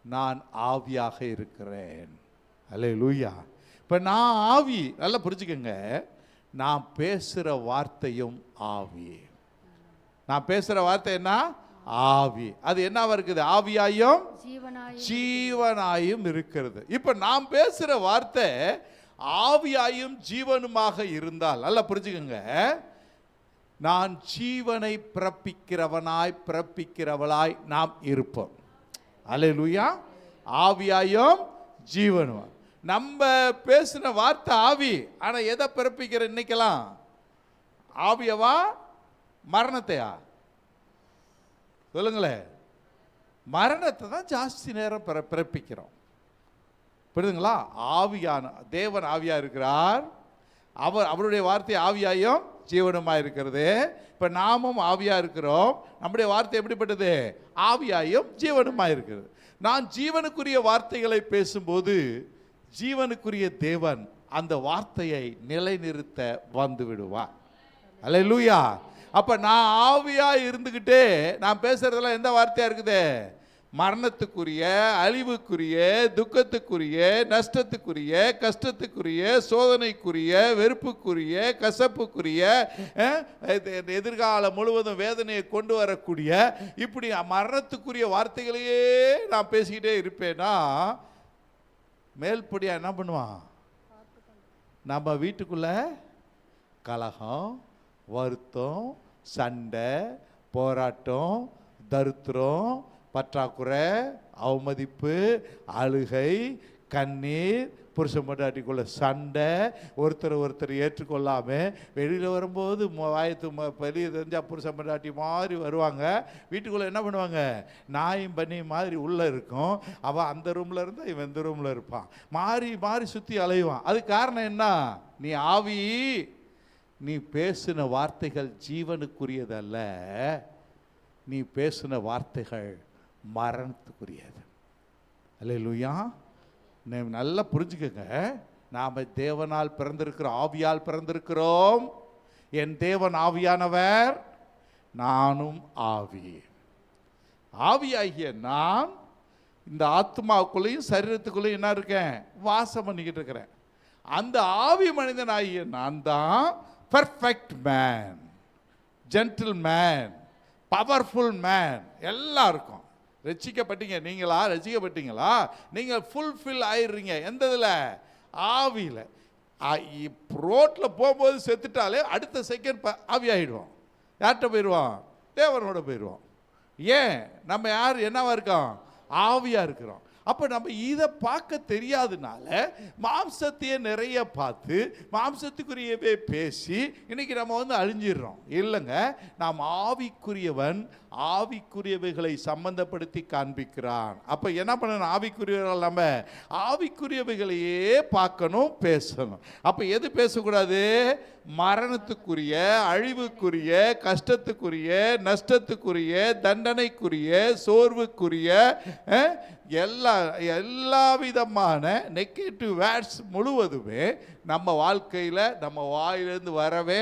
நான் ஆவியாக இருக்கிறேன். அல்லேலூயா. இப்போ நான் ஆவி, நல்லா புரிஞ்சுக்கங்க, நான் பேசுகிற வார்த்தையும் ஆவி. நான் பேசுகிற வார்த்தை என்ன? ஆவி. அது என்னவா இருக்குது? ஆவியாயும் ஜீவனாயும் இருக்கிறது. இப்போ நான் பேசுகிற வார்த்தை ஆவியாயும் ஜீவனுமாக இருந்தால், நல்லா புரிஞ்சுக்கங்க, நான் ஜீவனை பிறப்பிக்கிறவளாய் நாம் இருப்போம். அல்லேலூயா. ஆவியாயும் ஜீவனும். நம்ம பேசின வார்த்தை ஆவி, ஆனால் எதை பிறப்பிக்கிற இன்னைக்கெல்லாம்? ஆவியவா மரணத்தையா? சொல்லுங்களேன். மரணத்தை தான் ஜாஸ்தி நேரம் பிறப்பிக்கிறோம். புரியுதுங்களா? ஆவியான தேவன் ஆவியா இருக்கிறார். அவருடைய வார்த்தை ஆவியாயும் ஜீவனுமா இருக்கிறது. இப்போ நாமும் ஆவியா இருக்கிறோம். நம்முடைய வார்த்தை எப்படிப்பட்டது? ஆவியாயும் ஜீவனுமா இருக்கிறது. நான் ஜீவனுக்குரிய வார்த்தைகளை பேசும்போது ஜீவனுக்குரிய தேவன் அந்த வார்த்தையை நிலைநிறுத்த வந்து விடுவார். அல்லேலூயா. அப்ப நான் ஆவியா இருந்துகிட்டே நான் பேசுறதெல்லாம் எந்த வார்த்தையா இருக்குது? மரணத்துக்குரிய, அழிவுக்குரிய, துக்கத்துக்குரிய, நஷ்டத்துக்குரிய, கஷ்டத்துக்குரிய, சோதனைக்குரிய, வெறுப்புக்குரிய, கசப்புக்குரிய, எதிர்காலம் முழுவதும் வேதனையை கொண்டு வரக்கூடிய இப்படி மரணத்துக்குரிய வார்த்தைகளையே நான் பேசிக்கிட்டே இருப்பேன்னா மேல்படியா என்ன பண்ணுவான்? நம்ம வீட்டுக்குள்ள கலகம், வருத்தம், சண்டை, போராட்டம், தரித்திரம், பற்றாக்குறை, அவமதிப்பு, அழுகை, கண்ணீர், புருஷன் பொண்டாட்டிக்குள்ள சண்டை, ஒருத்தர் ஏற்றுக்கொள்ளாம வெளியில் வரும்போது வாயத்து பெரிய தெரிஞ்சால் புருஷன் பொண்டாட்டி மாதிரி வருவாங்க. வீட்டுக்குள்ளே என்ன பண்ணுவாங்க? நாயும் பண்ணி மாதிரி உள்ளே இருக்கும். அவள் அந்த ரூமில் இருந்தால் இவன் இந்த ரூமில் இருப்பான். மாறி மாறி சுற்றி அலைவான். அது காரணம் என்ன? நீ ஆவி, நீ பேசின வார்த்தைகள் ஜீவனுக்குரியதல்ல, நீ பேசின வார்த்தைகள் மரணத்துக்குரியது. அல்லேலூயா. நல்லா புரிஞ்சுக்கங்க, நாம் தேவனால் பிறந்திருக்கிறோம், ஆவியால் பிறந்திருக்கிறோம். என் தேவன் ஆவியானவர், நானும் ஆவி. ஆவியாகிய நான் இந்த ஆத்மாவுக்குள்ளேயும் சரீரத்துக்குள்ளேயும் என்ன இருக்கேன்? வாசம் பண்ணிக்கிட்டு இருக்கிறேன். அந்த ஆவி மனிதன் ஆகிய நான் தான் perfect man, gentle man, powerful man. எல்லாருக்கும் ரட்சிக்கப்பட்டீங்க. நீங்களா ரட்சிக்கப்பட்டீங்களா? நீங்கள் ஃபுல்ஃபில் ஆயிடுறீங்க. எந்த இதில்? ஆவியில். ரோட்டில் போகும்போது செத்துட்டாலே அடுத்த செகண்ட் ஆவி ஆகிடுவோம். யார்கிட்ட போயிடுவோம்? தேவனோட போயிடுவோம். ஏன்? நம்ம யார் என்னவா இருக்கோம்? ஆவியாக இருக்கிறோம். அப்போ நம்ம இதை பார்க்க தெரியாதனால மாம்சத்தையே நிறைய பார்த்து மாம்சத்துக்குரியவே பேசி இன்னைக்கு நம்ம அழிஞ்சிடுறோம். இல்லைங்க, நாம் ஆவிக்குரியவன் ஆவிக்குரியவைகளை சம்பந்தப்படுத்தி காண்பிக்கிறான். அப்போ என்ன பண்ணணும்? ஆவிக்குரியவர்கள் நம்ம ஆவிக்குரியவைகளையே பார்க்கணும், பேசணும். அப்போ எது பேசக்கூடாது? மரணத்துக்குரிய, அழிவுக்குரிய, கஷ்டத்துக்குரிய, நஷ்டத்துக்குரிய, தண்டனைக்குரிய, சோர்வுக்குரிய எல்லா விதமான நெகட்டிவ் வேர்ட்ஸ் முழுவதுமே நம்ம வாழ்க்கையில் நம்ம வாயிலிருந்து வரவே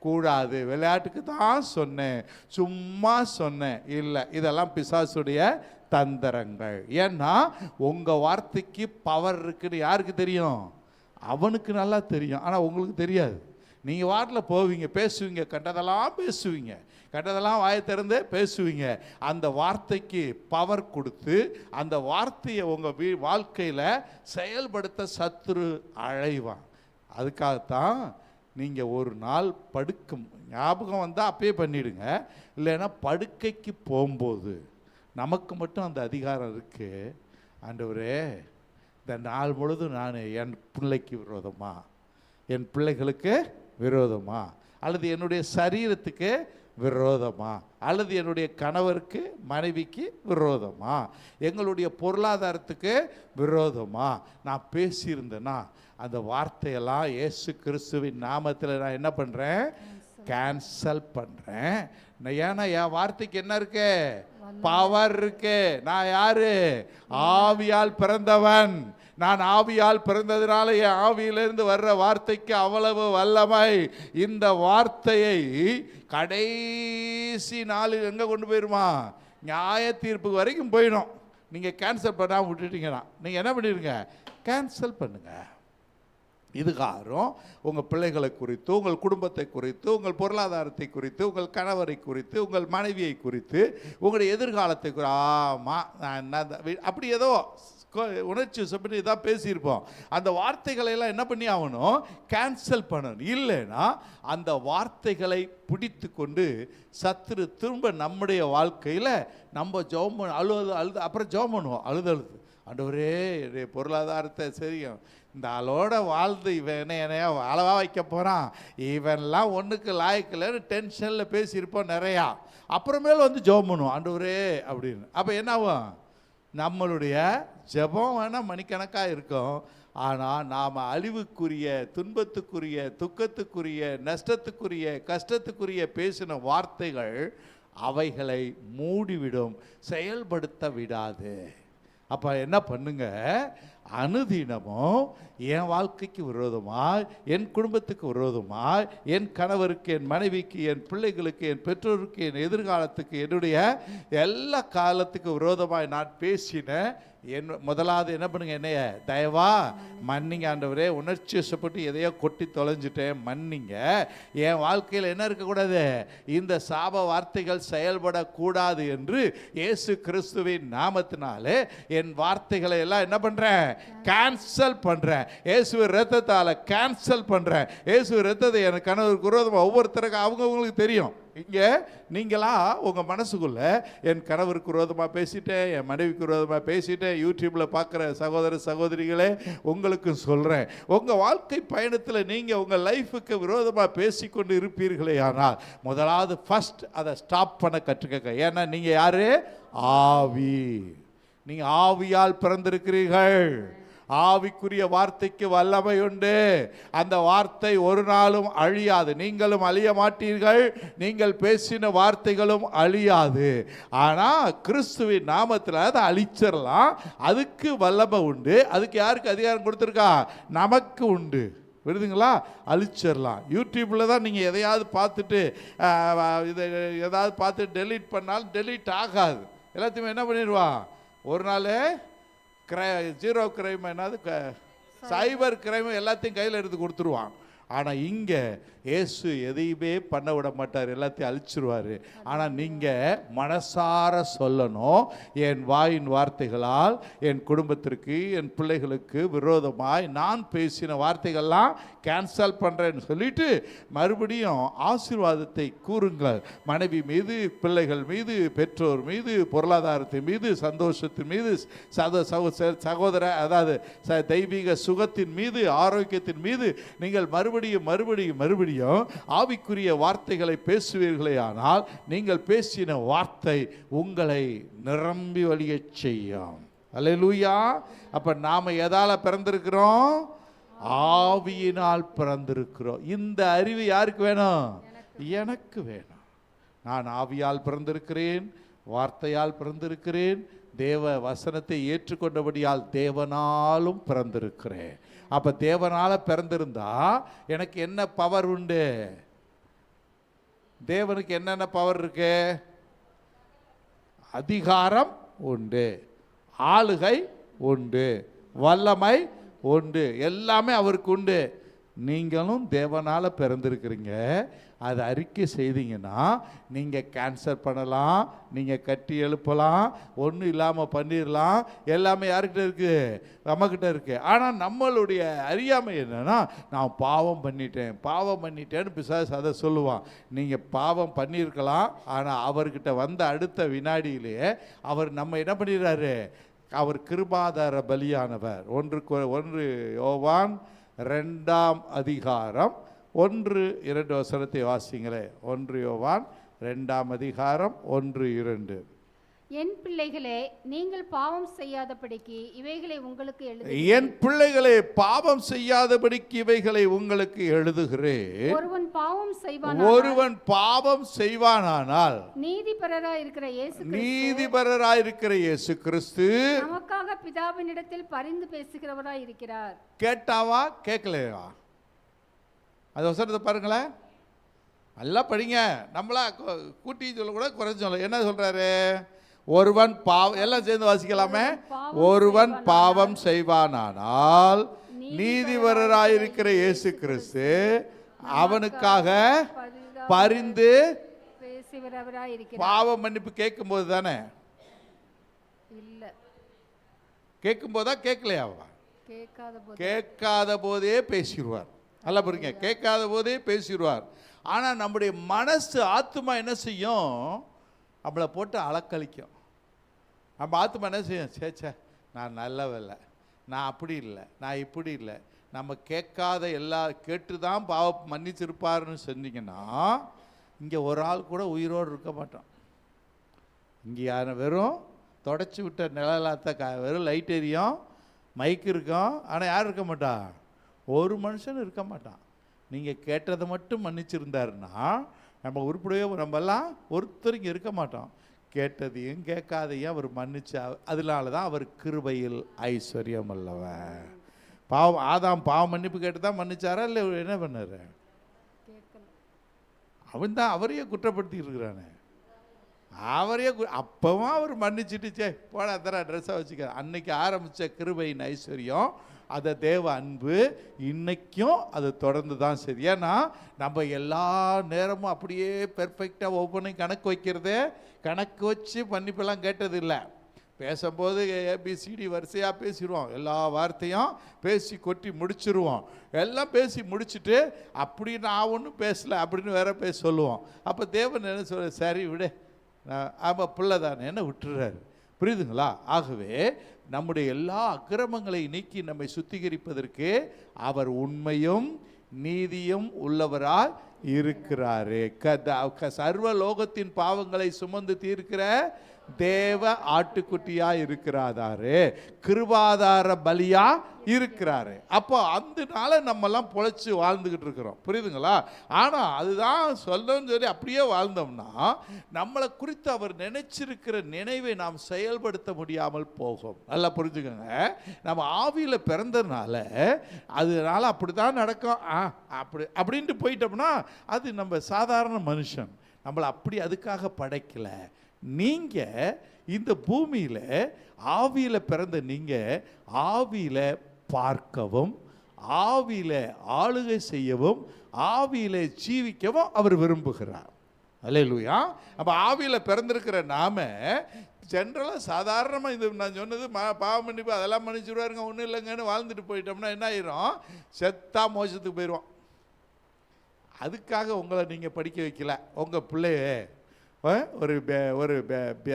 கூடாது. விளையாட்டுக்கு தான் சொன்னேன், சும்மா சொன்னேன் இல்லை. இதெல்லாம் பிசாசுடைய தந்திரங்கள். ஏன்னா உங்கள் வார்த்தைக்கு பவர் இருக்குன்னு யாருக்கு தெரியும்? அவனுக்கு நல்லா தெரியும், ஆனால் உங்களுக்கு தெரியாது. நீங்கள் வாட்டில் போவீங்க, பேசுவீங்க, கண்டதெல்லாம் பேசுவீங்க, கண்டதெல்லாம் வாயை திறந்து பேசுவீங்க. அந்த வார்த்தைக்கு பவர் கொடுத்து அந்த வார்த்தையை உங்கள் வாழ்க்கையில் செயல்படுத்த சத்துரு அழைவான். அதுக்காகத்தான் நீங்கள் ஒரு நாள் படுக்கும் ஞாபகம் வந்தால் அப்பயே பண்ணிவிடுங்க. இல்லைன்னா படுக்கைக்கு போகும்போது நமக்கு மட்டும் அந்த அதிகாரம் இருக்குது. ஆண்டவரே, இந்த நாள் முழுதும் நான் என் பிள்ளைக்கு விரோதமாக, என் பிள்ளைகளுக்கு விரோதமா, அல்லது என்னுடைய சரீரத்துக்கு விரோதமா, அல்லது என்னுடைய கணவருக்கு மனைவிக்கு விரோதமா, எங்களுடைய பொருளாதாரத்துக்கு விரோதமா நான் பேசியிருந்தேன்னா அந்த வார்த்தையெல்லாம் இயேசு கிறிஸ்துவின் நாமத்தில் நான் என்ன பண்ணுறேன்? கேன்சல் பண்ணுறேன். ஏன்னா என் வார்த்தைக்கு என்ன இருக்கு? பவர் இருக்கு. நான் யாரு? ஆவியால் பிறந்தவன். நான் ஆவியால் பிறந்ததுனால என் ஆவியிலிருந்து வர்ற வார்த்தைக்கு அவ்வளவு வல்லமை. இந்த வார்த்தையை கடைசி நாளில் எங்கே கொண்டு போயிருமா? நியாய தீர்ப்புக்கு வரைக்கும் போயிடும். நீங்கள் கேன்சல் பண்ணாமல் விட்டுட்டீங்கன்னா நீங்கள் என்ன பண்ணிடுங்க? கேன்சல் பண்ணுங்க. இதுகாரம் உங்கள் பிள்ளைகளை குறித்து, உங்கள் குடும்பத்தை குறித்து, உங்கள் பொருளாதாரத்தை குறித்து, உங்கள் கணவரை குறித்து, உங்கள் மனைவியை குறித்து, உங்களுடைய எதிர்காலத்தை ஆமாம் நான் என்ன அப்படி ஏதோ உணர்ச்சி சொல்லி இதான் பேசியிருப்போம். அந்த வார்த்தைகளை எல்லாம் என்ன பண்ணி ஆகணும்? கேன்சல் பண்ணணும். இல்லைன்னா அந்த வார்த்தைகளை பிடித்து கொண்டு சத்துரு திரும்ப நம்முடைய வாழ்க்கையில் நம்ம ஜெபம் அழுது அப்புறம் ஜெபம் பண்ணுவோம். அழுது ஆண்டவரே என்னுடைய பொருளாதாரத்தை சரியும், இந்த ஆளோட வாழ்ந்து இவன் என்னையா அளவாக வைக்க போகிறான், இவன்லாம் ஒன்றுக்கு லாய்க்கலன்னு டென்ஷனில் பேசியிருப்போம் நிறையா. அப்புறமேல வந்து ஜெபம் பண்ணுவோம் ஆண்டவரே அப்படின்னு. அப்போ என்னாகும்? நம்மளுடைய ஜெபம் வேணால் மணிக்கணக்காக இருக்கும், ஆனால் நாம் அழிவுக்குரிய, துன்பத்துக்குரிய, துக்கத்துக்குரிய, நஷ்டத்துக்குரிய, கஷ்டத்துக்குரிய பேசின வார்த்தைகள் அவைகளை மூடிவிடும், செயல்படுத்த விடாது. அப்போ என்ன பண்ணுங்க? அனுதினமும் என் வாழ்க்கைக்கு விரோதமாய், என் குடும்பத்துக்கு விரோதமாய், என் கணவருக்கு, என் மனைவிக்கு, என் பிள்ளைகளுக்கு, என் பெற்றோருக்கு, என் எதிர்காலத்துக்கு, என்னுடைய எல்லா காலத்துக்கு விரோதமாய் நான் பேசின முதலாவது என்ன பண்ணுங்க? என்னைய தயவா மன்னிங்க ஆண்டவரே, உணர்ச்சி வசப்பட்டு எதையோ கொட்டி தொலைஞ்சிட்டேன், மன்னிங்க. என் வாழ்க்கையில் என்ன இருக்கக்கூடாது? இந்த சாப வார்த்தைகள் செயல்படக்கூடாது என்று இயேசு கிறிஸ்துவின் நாமத்தினாலே என் வார்த்தைகளை எல்லாம் என்ன பண்ணுறேன்? கேன்சல் பண்ணுறேன். இயேசு ரத்தத்தால் கேன்சல் பண்ணுறேன். இயேசு ரத்தத்தை என் கணவருக்கு விரோதமாக ஒவ்வொருத்தருக்கும் அவங்கவுங்களுக்கு தெரியும். இங்கே நீங்களா உங்கள் மனசுக்குள்ள என் கணவருக்கு விரோதமாக பேசிட்டேன், என் மனைவிக்கு விரோதமாக பேசிட்டேன். யூடியூப்பில் பார்க்குற சகோதர சகோதரிகளே உங்களுக்கும் சொல்கிறேன், உங்கள் வாழ்க்கை பயணத்தில் நீங்கள் உங்கள் லைஃபுக்கு விரோதமாக பேசிக்கொண்டு இருப்பீர்களே ஆனால் முதலாவது ஃபஸ்ட் அதை ஸ்டாப் பண்ண கற்றுக்கங்க. ஏன்னா நீங்கள் யாரு? ஆவி. நீங்கள் ஆவியால் பிறந்திருக்கிறீர்கள். ஆவிக்குரிய வார்த்தைக்கு வல்லமை உண்டு. அந்த வார்த்தை ஒரு நாளும் அழியாது. நீங்களும் அழிய மாட்டீர்கள், நீங்கள் பேசின வார்த்தைகளும் அழியாது. ஆனால் கிறிஸ்துவின் நாமத்தில் அதை அழிச்சிடலாம். அதுக்கு வல்லமை உண்டு. அதுக்கு யாருக்கு அதிகாரம் கொடுத்துருக்கா? நமக்கு உண்டு. விடுதுங்களா? அழிச்சிடலாம். யூடியூப்பில் தான் நீங்கள் எதையாவது பார்த்துட்டு இதை எதாவது பார்த்து டெலீட் பண்ணாலும் டெலீட் ஆகாது. எல்லாத்தையுமே என்ன பண்ணிடுவான்? ஒரு நாள் ஜீரோ கிரைம், என்னது சைபர் கிரைம் எல்லாத்தையும் கையில் எடுத்து கொடுத்துருவான். ஆனால் இங்கே இயேசு எதையுமே பண்ண விட மாட்டார், எல்லாத்தையும் அழிச்சிருவார். ஆனால் நீங்கள் மனசார சொல்லணும், என் வாயின் வார்த்தைகளால் என் குடும்பத்திற்கு, என் பிள்ளைகளுக்கு விரோதமாய் நான் பேசின வார்த்தைகள்லாம் கேன்சல் பண்ணுறேன்னு சொல்லிட்டு மறுபடியும் ஆசீர்வாதத்தை கூறுங்கள். மனைவி மீது, பிள்ளைகள் மீது, பெற்றோர் மீது, பொருளாதாரத்தின் மீது, சந்தோஷத்தின் மீது, சகோதர அதாவது தெய்வீக சுகத்தின் மீது, ஆரோக்கியத்தின் மீது நீங்கள் மறுபடியும் மறுபடியும் மறுபடியும் ஆவிக்குரிய வார்த்தைகளை பேசுவீர்களே ஆனால் நீங்கள் பேசின வார்த்தை உங்களை நிரம்பி வழியச் செய்யும். அல்லேலூயா. அப்ப நாம எதால பிறந்திருக்கிறோம்? ஆவியினால் பிறந்திருக்கிறோம். இந்த அறிவு யாருக்கு வேணும்? எனக்கு வேணும். நான் ஆவியால் பிறந்திருக்கிறேன், வார்த்தையால் பிறந்திருக்கிறேன், தேவ வசனத்தை ஏற்றுக்கொண்டபடியால் தேவனாலும் பிறந்திருக்கிறேன். அப்போ தேவனால் பிறந்திருந்தா எனக்கு என்ன பவர் உண்டு? தேவனுக்கு என்னென்ன பவர் இருக்கு? அதிகாரம் உண்டு, ஆளுகை உண்டு, வல்லமை உண்டு, எல்லாமே அவருக்கு உண்டு. நீங்களும் தேவனால் பிறந்திருக்கிறீங்க. அதை அறிக்கை செய்தீங்கன்னா நீங்கள் கேன்சல் பண்ணலாம், நீங்கள் கட்டி எழுப்பலாம், ஒன்றும் இல்லாமல் பண்ணிடலாம். எல்லாமே யாருக்கிட்ட இருக்குது? நம்மக்கிட்ட இருக்குது. ஆனால் நம்மளுடைய அறியாமை என்னன்னா, நான் பாவம் பண்ணிட்டேன்னு பிசாசு அதை சொல்லுவான். நீங்கள் பாவம் பண்ணியிருக்கலாம், ஆனால் அவர்கிட்ட வந்த அடுத்த வினாடியிலேயே அவர் நம்ம என்ன பண்ணிடுறாரு? அவர் கிருபாதார பலியானவர். 1 யோவான் 2 அதிகாரம் 1-2 வசனத்தை வாசிங்களே. 1 யோவான் 2:1-2. என் பிள்ளைகளே, நீங்கள் பாவம் செய்யாதபடிக்கு இவைகளை உங்களுக்கு என் பிள்ளைகளே, பாவம் செய்யாதபடிக்கு இவைகளை உங்களுக்கு எழுதுகிறேன். ஒருவன் பாவம் செய்வானானால் நீதிபரராயிருக்கிற இயேசு கிறிஸ்து நமக்காக பிதாவினிடத்தில் பரிந்து பேசுகிறவராய் இருக்கிறார். கேட்டாவா கேட்கலையா? அது வசனத்தை பாருங்களேன், நல்லா படிங்க. நம்மளா கூட்டி சொல்லக்கூட குறைஞ்சு சொல்ல. என்ன சொல்றாரு? ஒருவன் பாவம், எல்லாம் சேர்ந்து வாசிக்கலாமே. ஒருவன் பாவம் செய்வானானால் நீதிபரராயிருக்கிற இயேசு கிறிஸ்து அவனுக்காக பரிந்து பாவ மன்னிப்பு கேட்கும் போது தானே? இல்ல, கேட்கும் போதா கேட்கலையா? கேட்காத போதே பேசிடுவார். நல்லா பாருங்க, கேட்காத போதே பேசிடுவார். ஆனா நம்முடைய மனசு, ஆத்மா என்ன செய்யும்? நம்மளை போட்டு அளக்களிக்கும். நம்ம ஆத்மா என்ன செய்யும்? சேச்சே, நான் நல்லவில்லை, நான் அப்படி இல்லை, நான் இப்படி இல்லை. நம்ம கேட்காத கேட்டு தான் பாவம் மன்னிச்சிருப்பாருன்னு சொன்னீங்கன்னா, இங்கே ஒரு ஆள் கூட உயிரோடு இருக்க மாட்டோம். இங்கே யாரும் வெறும் தொடச்சி விட்ட நிழலாத்த வெறும் லைட் எரியும், மைக் இருக்கும், ஆனால் யாரும் இருக்க மாட்டா? ஒரு மனுஷன் இருக்க மாட்டான். நீங்கள் கேட்டதை மட்டும் மன்னிச்சிருந்தாருன்னா நம்ம உருப்படியோ நம்மெல்லாம் ஒருத்தர் இங்கே இருக்க மாட்டோம். கேட்டதையும் கேட்காதையும் அவர் மன்னிச்சு, அதனால தான் அவர் கிருபையில் ஐஸ்வர்யம் அல்லவன். ஆதாம் பாவம் மன்னிப்பு கேட்டு தான் மன்னிச்சாரா இல்லை என்ன பண்ணாரு? அவன் தான் அவரையே குற்றப்படுத்திட்டு இருக்கிறானே. அவரையே அப்பவும் அவர் மன்னிச்சுட்டு, சே போட தர ட்ரெஸ்ஸாக வச்சுக்க. அன்னைக்கு ஆரம்பித்த கிருபையின் ஐஸ்வர்யம், அதை தேவ அன்பு இன்னைக்கும் அது தொடர்ந்து தான் சரி. ஏன்னா நம்ம எல்லா நேரமும் அப்படியே பெர்ஃபெக்டாக ஒவ்வொன்றையும் கணக்கு வைக்கிறதே, கணக்கு வச்சு மன்னிப்பெல்லாம் கேட்டது இல்லை. பேசும்போது ஏபிசிடி வரிசையாக பேசிடுவோம், எல்லா வார்த்தையும் பேசி கொட்டி முடிச்சிருவோம். எல்லாம் பேசி முடிச்சுட்டு அப்படி நான் ஒன்றும் பேசலை அப்படின்னு வேற பேச சொல்லுவோம். அப்போ தேவன் என்ன சொல்ல, சரி விடு, ஆமாம் பிள்ளை தானே, என்ன விட்டுறாரு. புரியுதுங்களா? ஆகவே நம்முடைய எல்லா அக்கிரமங்களை நீக்கி நம்மை சுத்திகரிப்பதற்கு அவர் உண்மையும் நீதியும் உள்ளவராய் இருக்கிறாரே. சர்வ லோகத்தின் பாவங்களை சுமந்து தீர்க்கிற தேவ ஆட்டுக்குட்டியா இருக்கிறாரு, கிருபாதார பலியா இருக்கிறாரு. அப்போ அதனால நம்மெல்லாம் பொழைச்சி வாழ்ந்துகிட்டு இருக்கிறோம். புரியுதுங்களா? ஆனா அதுதான் சொல்லணும்னு சொல்லி அப்படியே வாழ்ந்தோம்னா நம்மளை குறித்து அவர் நினைச்சிருக்கிற நினைவை நாம் செயல்படுத்த முடியாமல் போகும். நல்லா புரிஞ்சுக்கோங்க. நம்ம ஆவியில பிறந்ததுனால அதனால அப்படிதான் நடக்கும், அப்படின்ட்டு போயிட்டோம்னா அது நம்ம சாதாரண மனுஷன். நம்மளை அப்படி அதுக்காக படைக்கல. நீங்க இந்த பூமியில ஆவியில பிறந்த நீங்க ஆவியில பார்க்கவும், ஆவியில ஆளுகை செய்யவும், ஆவியில ஜீவிக்கவும் அவர் விரும்புகிறார். அல்லேலூயா. அப்ப ஆவியில பிறந்திருக்கிற நாம ஜென்ரலாக சாதாரணமாக இது நான் சொன்னது பாவம் மன்னிப்பு அதெல்லாம் மன்னிச்சுடுவாருங்க, ஒன்றும் இல்லைங்கன்னு வாழ்ந்துட்டு போயிட்டோம்னா என்ன ஆயிரும்? செத்தா மோசத்துக்கு போயிடுவோம். அதுக்காக உங்களை நீங்கள் படிக்க வைக்கல. உங்கள் பிள்ளைய ஒரு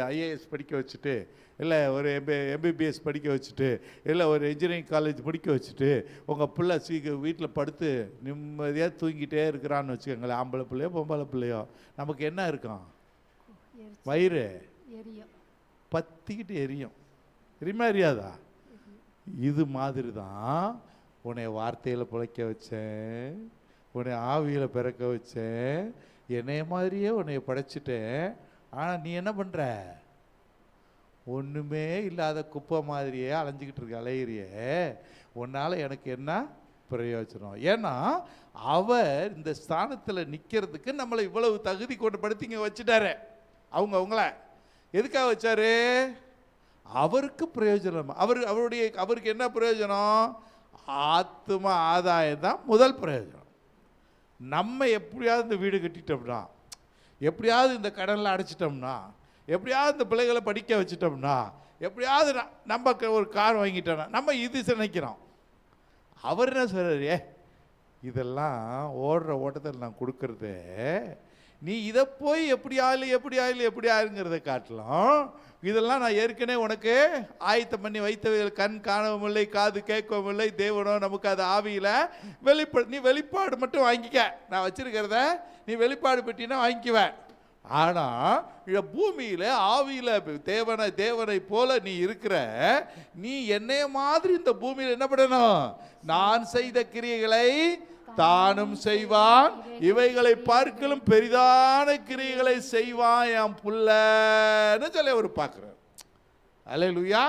ஐஏஎஸ் படிக்க வச்சுட்டு, இல்லை ஒரு எம்பிபிஎஸ் படிக்க வச்சுட்டு, இல்லை ஒரு இன்ஜினியரிங் காலேஜ் முடிக்க வச்சுட்டு உங்கள் பிள்ளை வீட்டில் படுத்து நிம்மதியாக தூங்கிட்டே இருக்கிறான்னு வச்சுக்கோங்களேன். ஆம்பளை பிள்ளையோ பொம்பளை பிள்ளையோ, நமக்கு என்ன இருக்கும்? வயிறு பத்திக்கிட்டு எரியும். எரியுமா எரியாதா? இது மாதிரி தான் உன்னை வார்த்தையில் பிழைக்க வச்சேன், உன்னை ஆவியில் பிறக்க வச்சேன், என்னைய மாதிரியே உன்னை படைச்சிட்டேன். ஆனால் நீ என்ன பண்ணுற? ஒன்றுமே இல்லாத குப்பை மாதிரியே அலைஞ்சிக்கிட்டு இருக்க, அலையிறியே. உன்னால் எனக்கு என்ன பிரயோஜனம்? ஏன்னா அவர் இந்த ஸ்தானத்தில் நிற்கிறதுக்கு நம்மளை இவ்வளவு தகுதி கொண்டு படுத்திங்க வச்சுட்டாரு. அவங்கள எதுக்காக வச்சாரு? அவருக்கு பிரயோஜனம். அவருக்கு என்ன பிரயோஜனம்? ஆத்ம ஆதாயம் தான் முதல் பிரயோஜனம். நம்ம எப்படியாவது இந்த வீடு கட்டிட்டோம்னா, எப்படியாவது இந்த கடனில் அடைச்சிட்டோம்னா, எப்படியாவது இந்த பிள்ளைகளை படிக்க வச்சிட்டோம்னா, எப்படியாவது நம்ம ஒரு கார் வாங்கிட்டோம்னா நம்ம இது நினைக்கிறோம். அவர் என்ன சொல்றாரு? இதெல்லாம் ஓடுற ஓட்டத்தில் நான் கொடுக்கறது நீ இதை போய் எப்படி ஆளுங்கிறத காட்டலாம். இதெல்லாம் நான் ஏற்கனவே உனக்கு ஆயத்தம் பண்ணி வைத்தவைகள் கண் காணவும் இல்லை, காது கேட்கவும் இல்லை, தேவனோ நமக்கு அது ஆவியில் நீ வெளிப்பாடு மட்டும் வாங்கிக்க. நான் வச்சிருக்கிறத நீ வெளிப்பாடு பெட்டினா வாங்கிக்குவேன். ஆனால் இந்த பூமியில் ஆவியில் தேவனை போல நீ இருக்கிற, நீ என்னைய மாதிரி இந்த பூமியில் என்ன பண்ணணும்? நான் செய்த கிரியைகளை தானும் செய்வான், இவைகளை பார்க்கலும் பெரிதான கிரியைகளை செய்வான் என் புள்ளன்னு சொல்லி அவர் பார்க்குறார். அல்லேலூயா.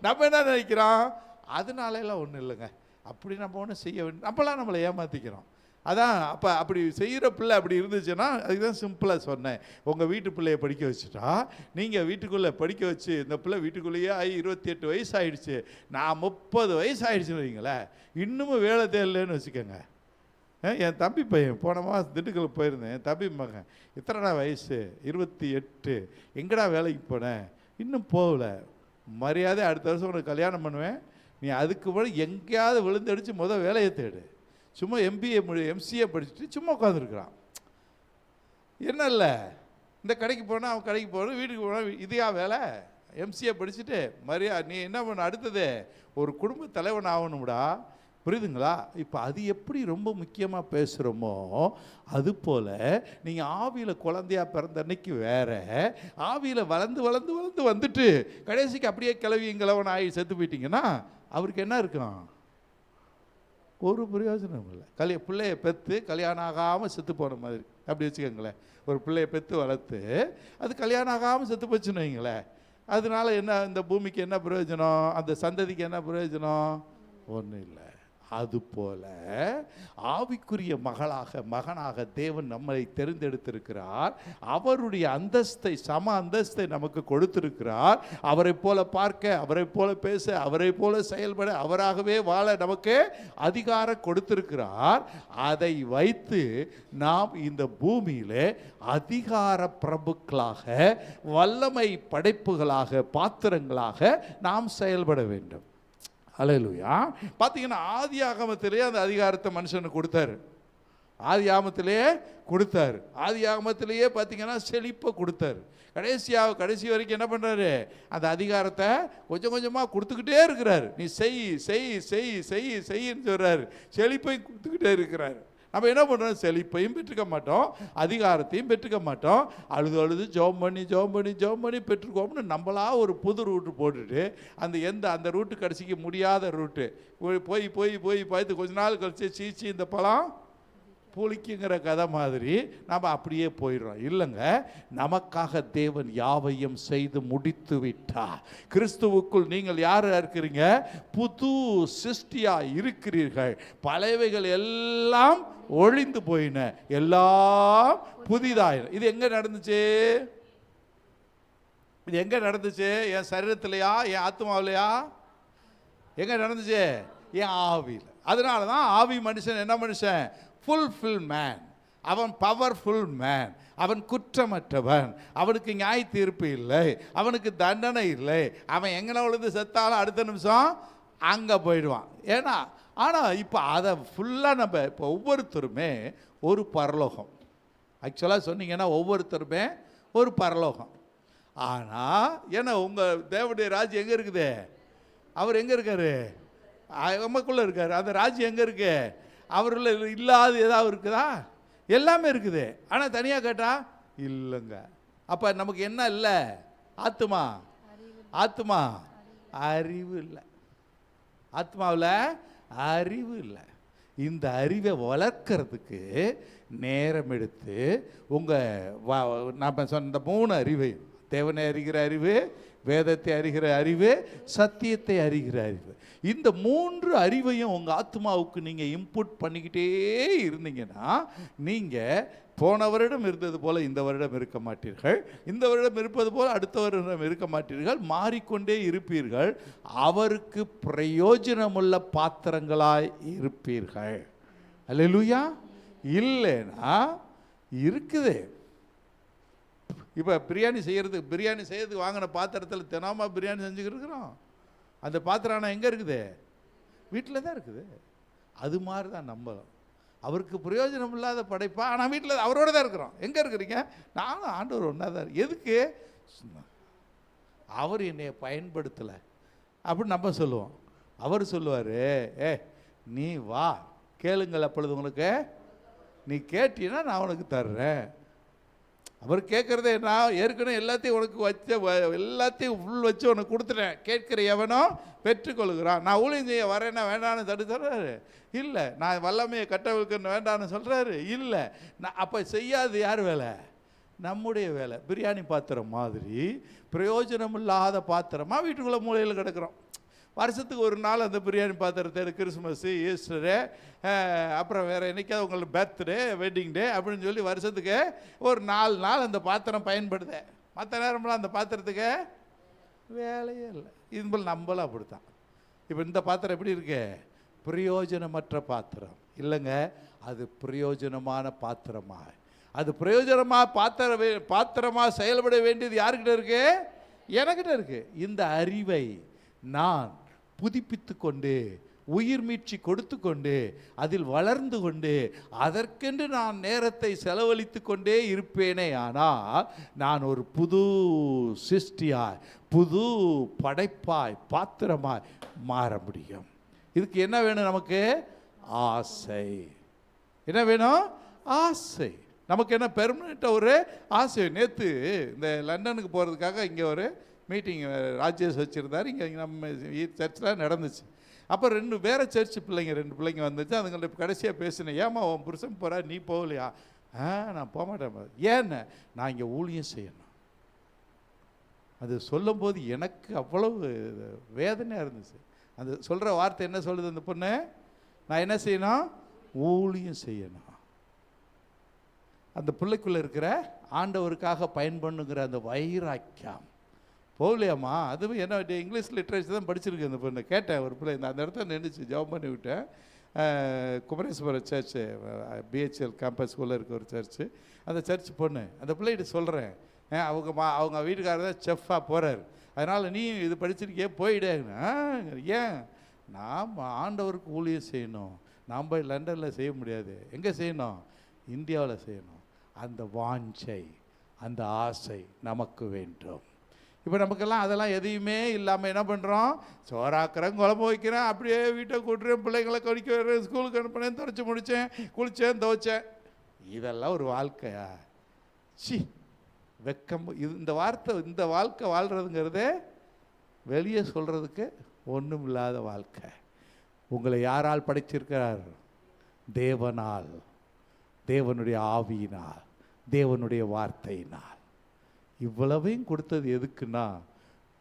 நம்ம என்ன நினைக்கிறோம்? அதனால எல்லாம் ஒன்றும் இல்லைங்க, அப்படி நம்ம ஒன்றும் செய்ய வேண்டிய, நம்மளாம் நம்மளை ஏமாற்றிக்கிறோம். அதான் அப்போ அப்படி செய்கிற பிள்ளை அப்படி இருந்துச்சுன்னா, அதுதான் சிம்பிளாக சொன்னேன். உங்கள் வீட்டு பிள்ளைய படிக்க வச்சுட்டா, நீங்கள் வீட்டுக்குள்ளே படிக்க வச்சு, இந்த பிள்ளை வீட்டுக்குள்ளேயே ஆகி 28 வயசு ஆகிடுச்சு, நான் 30 வயசு ஆகிடுச்சுன்னு வைங்களேன், இன்னமும் வேலை தேடலன்னு வச்சுக்கோங்க. என் தம்பி பையன் போன மாதம் திண்டுக்கல் போயிருந்தேன். என் தம்பி மகன் எத்தனைடா வயசு? 28. எங்கடா வேலைக்கு போனேன்? இன்னும் போகல. மரியாதை அடுத்த வருஷம் உனக்கு கல்யாணம் பண்ணுவேன், நீ அதுக்கு முன்னாடி எங்கேயாவது விழுந்தடிச்சு முதல் வேலையை தேடு. சும்மா எம்சிஏ படிச்சுட்டு சும்மா உட்காந்துருக்குறான். என்ன இல்லை, இந்த கடைக்கு போனால் அவன் கடைக்கு போகணும், வீட்டுக்கு போனால் இதையா வேலை? எம்சிஏ படிச்சுட்டு நீ என்ன பண்ண? அடுத்தது ஒரு குடும்ப தலைவன் ஆகணும்டா. புரியுதுங்களா? இப்போ அது எப்படி ரொம்ப முக்கியமாக பேசுகிறோமோ, அதுபோல் நீங்கள் ஆவியில் குழந்தையா பிறந்த அன்னைக்கு வேற, ஆவியில் வளர்ந்து வந்துட்டு கடைசிக்கு அப்படியே கிளவன் ஆகி செத்து போயிட்டீங்கன்னா அவருக்கு என்ன இருக்கும்? ஒரு பிரயோஜனம் இல்லை. பிள்ளையை பெற்று கல்யாணம் ஆகாமல் செத்து போன மாதிரி அப்படி வச்சுக்கோங்களேன். ஒரு பிள்ளையை பெற்று வளர்த்து அது கல்யாணம் ஆகாமல் செத்து போச்சுன்னு வைங்களேன், அதனால என்ன, இந்த பூமிக்கு என்ன பிரயோஜனம்? அந்த சந்ததிக்கு என்ன பிரயோஜனம்? ஒன்றும் இல்லை. அதுபோல ஆவிக்குரிய மகனாக தேவன் நம்மை தெரிந்தெடுத்திருக்கிறார். அவருடைய அந்தஸ்தை, சம அந்தஸ்தை நமக்கு கொடுத்திருக்கிறார். அவரை போல பார்க்க, அவரை போல பேச, அவரை போல செயல்பட, அவராகவே வாழ நமக்கு அதிகாரம் கொடுத்திருக்கிறார். அதை வைத்து நாம் இந்த பூமியிலே அதிகார பிரபுக்களாக, வல்லமை படைப்புகளாக, பாத்திரங்களாக நாம் செயல்பட வேண்டும். அல்லேலூயா. பார்த்தீங்கன்னா ஆதி ஆகமத்திலேயே அந்த அதிகாரத்தை மனுஷனுக்கு கொடுத்தாரு. ஆதி ஆகமத்திலேயே பார்த்தீங்கன்னா செழிப்பை கொடுத்தாரு. கடைசி வரைக்கும் என்ன பண்ணுறாரு? அந்த அதிகாரத்தை கொஞ்சம் கொஞ்சமாக கொடுத்துக்கிட்டே இருக்கிறாரு. நீ செய்யின்னு சொல்கிறாரு, செழிப்பையும் கொடுத்துக்கிட்டே இருக்கிறாரு. நம்ம என்ன பண்ணுறோம்? செழிப்பையும் பெற்றுக்க மாட்டோம், அதிகாரத்தையும் பெற்றுக்க மாட்டோம். அழுது ஜெபம் பண்ணி பெற்றுக்கோம்னு நம்மளா ஒரு புது ரூட்டு போட்டுட்டு, அந்த ரூட்டு கடைசிக்கு முடியாத ரூட்டு போய் பார்த்து கொஞ்ச நாள் கழிச்சு சீச்சி இந்த பழம் புளிக்குங்கிற கதை மாதிரி நம்ம அப்படியே போயிடுறோம். இல்லைங்க, நமக்காக தேவன் யாவையும் செய்து முடித்து விட்டார். கிறிஸ்துவுக்குள் நீங்கள் யார் இருக்கிறீங்க? புது சிருஷ்டியா இருக்கிறீர்கள். பழையவைகள் எல்லாம் ஒழிந்து போயின, எல்லாம் புதிதாயின. இது எங்க நடந்துச்சு? என் சரீரத்திலையா, என் ஆத்மாவிலையா? எங்க நடந்துச்சு? என் ஆவியில். அதனால தான் ஆவி மனுஷன் என்ன மனுஷன்? Fulfil man. அவன் பவர்ஃபுல் மேன். அவன் குற்றமற்றவன். அவனுக்கு நியாய தீர்ப்பு இல்லை, அவனுக்கு தண்டனை இல்லை. அவன் எங்கே விழுந்து செத்தாலும் அடுத்த நிமிஷம் அங்கே போயிடுவான். ஏன்னா ஆனால் இப்போ அதை ஃபுல்லாக நம்ம இப்போ ஒவ்வொருத்தருமே ஒரு பரலோகம். ஆக்சுவலாக சொன்னீங்கன்னா ஒவ்வொருத்தருமே ஒரு பரலோகம். ஆனால் ஏன்னா உங்கள் தேவனுடைய ராஜ்யம் எங்கே இருக்குது? அவர் எங்கே இருக்கார்? நமக்குள்ளே இருக்கார். அந்த ராஜ்யம் எங்கே இருக்கு? அவரில் இல்லாத ஏதாவது இருக்குதா? எல்லாமே இருக்குது. ஆனால் தனியாக கேட்டா இல்லைங்க. அப்போ நமக்கு என்ன இல்லை? ஆத்மா அறிவு இல்லை. ஆத்மாவில் அறிவு இல்லை. இந்த அறிவை வளர்க்கறதுக்கு நேரம் எடுத்து நான் சொன்ன இந்த 3 அறிவையும், தேவனை அறிகிற அறிவு, வேதத்தை அறிகிற அறிவு, சத்தியத்தை அறிகிற அறிவு, இந்த 3 அறிவையும் உங்கள் ஆத்மாவுக்கு நீங்கள் இன்புட் பண்ணிக்கிட்டே இருந்தீங்கன்னா, நீங்கள் போன வருடம் இருந்தது போல இந்த வருடம் இருக்க மாட்டீர்கள், இந்த வருடம் இருப்பது போல அடுத்த வருடம் இருக்க மாட்டீர்கள், மாறிக்கொண்டே இருப்பீர்கள். அவருக்கு பிரயோஜனமுள்ள பாத்திரங்களாய் இருப்பீர்கள். அல்லேலூயா. இல்லைன்னா இருக்குது. இப்போ பிரியாணி செய்யறதுக்கு வாங்கின பாத்திரத்தில் தினமா பிரியாணி செஞ்சுக்கிட்டு இருக்கிறோம். அந்த பாத்திரம் ஆனால் எங்கே இருக்குது? வீட்டில் தான் இருக்குது. அது மாதிரி தான் நம்மளும் அவருக்கு பிரயோஜனம் இல்லாத படைப்பா. ஆனால் வீட்டில் அவரோட தான் இருக்கிறோம். எங்கே இருக்கிறீங்க? நானும் ஆண்டவர் ஒன்றா தான். எதுக்கு? அவர் என்னைய பயன்படுத்தலை அப்படின்னு நம்ம சொல்லுவோம். அவர் சொல்லுவார், நீ வா, கேளுங்கள், அப்பொழுது உங்களுக்கு, நீ கேட்டீன்னா நான் உனக்கு தர்றேன். அவர் கேட்குறதே, நான் ஏற்கனவே எல்லாத்தையும் உனக்கு எல்லாத்தையும் உள் வச்சு உனக்கு கொடுத்துட்டேன். கேட்குற எவனோ பெற்றுக்கொள்கிறான். நான் ஊழியம் செய்ய வரேன்னா வேண்டான்னு தடுத்துறாரு இல்லை. நான் வல்லமையை கட்டவிழ்க்கன்னு வேண்டான்னு சொல்கிறாரு இல்லை. நான் அப்போ செய்யாது யார் வேலை? நம்முடைய வேலை. பிரியாணி பாத்திரம் மாதிரி பிரயோஜனம் இல்லாத பாத்திரமாக வீட்டுக்குள்ளே மூலையில் கிடக்கிறோம். வருஷத்துக்கு ஒரு நாள் அந்த பிரியாணி பாத்திரத்தை, கிறிஸ்மஸ்ஸு, ஈஸ்டரு, அப்புறம் வேறு என்றைக்காவது உங்களுக்கு பர்த்டே, வெட்டிங் டே அப்படின்னு சொல்லி வருஷத்துக்கு ஒரு 4 நாள் அந்த பாத்திரம் பயன்படுது. மற்ற நேரம்லாம் அந்த பாத்திரத்துக்கு வேலையே இல்லை. இது போல் நம்மளும் அப்படித்தான். இப்போ இந்த பாத்திரம் எப்படி இருக்கு? பிரயோஜனமற்ற பாத்திரம் இல்லைங்க, அது பிரயோஜனமான பாத்திரமா, அது பிரயோஜனமாக பாத்திரமாக செயல்பட வேண்டியது யாருக்கிட்ட இருக்கு? எனக்கிட்ட இருக்கு. இந்த அறிவை நான் புதுப்பித்து கொண்டு, உயிர் மீட்சி கொடுத்து கொண்டு, அதில் வளர்ந்து கொண்டு, அதற்கென்று நான் நேரத்தை செலவழித்து கொண்டே இருப்பேனே. ஆனால் நான் ஒரு புது சிருஷ்டியாய், புது படைப்பாய், பாத்திரமாய் மாற முடியும். இதுக்கு என்ன வேணும்? நமக்கு ஆசை. என்ன வேணும்? ஆசை. நமக்கு என்ன பெர்மனெண்ட்டாக ஒரு ஆசை. நேற்று இந்த லண்டனுக்கு போகிறதுக்காக இங்கே ஒரு மீட்டிங் ராஜேஷ் வச்சுருந்தார். இங்கே நம்ம சர்ச்சில் நடந்துச்சு. அப்போ வேறு சர்ச்சு பிள்ளைங்க 2 பிள்ளைங்க வந்துச்சு. அதுங்கள்ட்ட கடைசியாக பேசினேன், ஏம்மா உன் புருஷன் போகிறா, நீ போகலையா? நான் போக மாட்டேன். ஏன்னு? நான் இங்கே ஊழியம் செய்யணும். அது சொல்லும்போது எனக்கு அவ்வளவு வேதனையாக இருந்துச்சு. அந்த சொல்கிற வார்த்தை என்ன சொல்லுது அந்த பொண்ணு? நான் என்ன செய்யணும்? ஊழியம் செய்யணும். அந்த பிள்ளைக்குள்ளே இருக்கிற ஆண்டவருக்காக பயன்பண்ணுங்கிற அந்த வைராக்கியம் போகலையாம்மா. அதுவும் என்ன இங்கிலீஷ் லிட்ரேச்சர் தான் படிச்சிருக்கு அந்த பொண்ணு. கேட்டேன் ஒரு பிள்ளை, அந்த இடத்துல நின்றுச்சு, ஜாப் பண்ணி விட்டேன். குமரேஸ்வரம் சர்ச்சு, பிஹெச்எல் கேம்பஸ்குள்ளே இருக்க ஒரு சர்ச்சு. அந்த சர்ச் பொண்ணு, அந்த பிள்ளைகிட்ட சொல்கிறேன், அவங்க வீட்டுக்காரர் தான் செஃப்பாக போகிறார், அதனால் நீ இது படிச்சிருக்கே போயிடு. ஏன்? நாம் ஆண்டவருக்கு ஊழியம் செய்யணும். நாம் போய் லண்டனில் செய்ய முடியாது. எங்கே செய்யணும்? இந்தியாவில் செய்யணும். அந்த வாஞ்சை, அந்த ஆசை நமக்கு வேண்டும். இப்போ நமக்கெல்லாம் அதெல்லாம் எதையுமே இல்லாமல் என்ன பண்ணுறோம்? சோறாக்குறேன், குழம்பு வைக்கிறேன், அப்படியே வீட்டை கூட்டுறேன், பிள்ளைங்களை கடிக்க வரேன், ஸ்கூலுக்கு அனுப்பினேன், துடைச்சி முடித்தேன், குளித்தேன், துவைச்சேன். இதெல்லாம் ஒரு வாழ்க்கையா? சி, வெக்கம். இந்த வாழ்க்கை வாழ்கிறதுங்கிறதே வெளியே சொல்கிறதுக்கு ஒன்றும் இல்லாத வாழ்க்கை. உங்களை யாரால் படைச்சிருக்கிறார்? தேவனால், தேவனுடைய ஆவியினால், தேவனுடைய வார்த்தையினால். இவ்வளவையும் கொடுத்தது எதுக்குன்னா,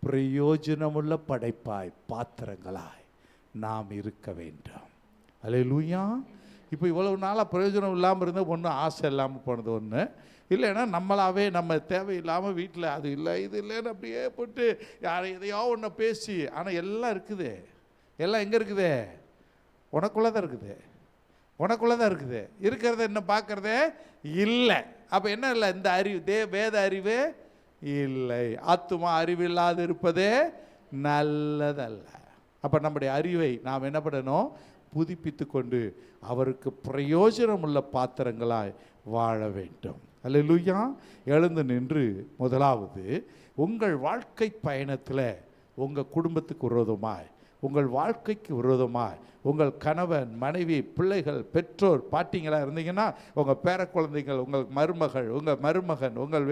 பிரயோஜனமுள்ள படைப்பாய், பாத்திரங்களாய் நாம் இருக்க வேண்டும். அல்லேலூயா. இப்போ இவ்வளவு நாளாக பிரயோஜனம் இல்லாமல் இருந்தால் ஒன்று, ஆசை இல்லாமல் போனது ஒன்று, இல்லைன்னா நம்மளாவே நம்ம தேவையில்லாமல் வீட்டில் அது இல்லை இது இல்லைன்னு அப்படியே போட்டு யாரை எதையோ ஒன்று பேசி. ஆனால் எல்லாம் இருக்குது. எல்லாம் எங்கே இருக்குது? உனக்குள்ளே தான் இருக்குது. உனக்குள்ளே தான் இருக்குது. இருக்கிறத என்ன பார்க்குறதே இல்லை. அப்போ என்ன இல்லை? இந்த அறிவு, வேத அறிவு இல்லை. ஆத்துமா அறிவில்லாது இருப்பதே நல்லதல்ல. அப்போ நம்முடைய அறிவை நாம் என்ன பண்ணணும்? புதுப்பித்து கொண்டு அவருக்கு பிரயோஜனம் உள்ள பாத்திரங்களாய் வாழ வேண்டும். அல்லேலூயா. எழுந்து நின்று முதலாவது, உங்கள் வாழ்க்கை பயணத்தில் உங்கள் குடும்பத்துக்கு விரோதமாய், உங்கள் வாழ்க்கைக்கு விரோதமாய், உங்கள் கணவன், மனைவி, பிள்ளைகள், பெற்றோர், பாட்டிங்களாக இருந்தீங்கன்னா உங்கள் பேர குழந்தைகள், உங்கள் மருமகள், உங்கள் மருமகன், உங்கள்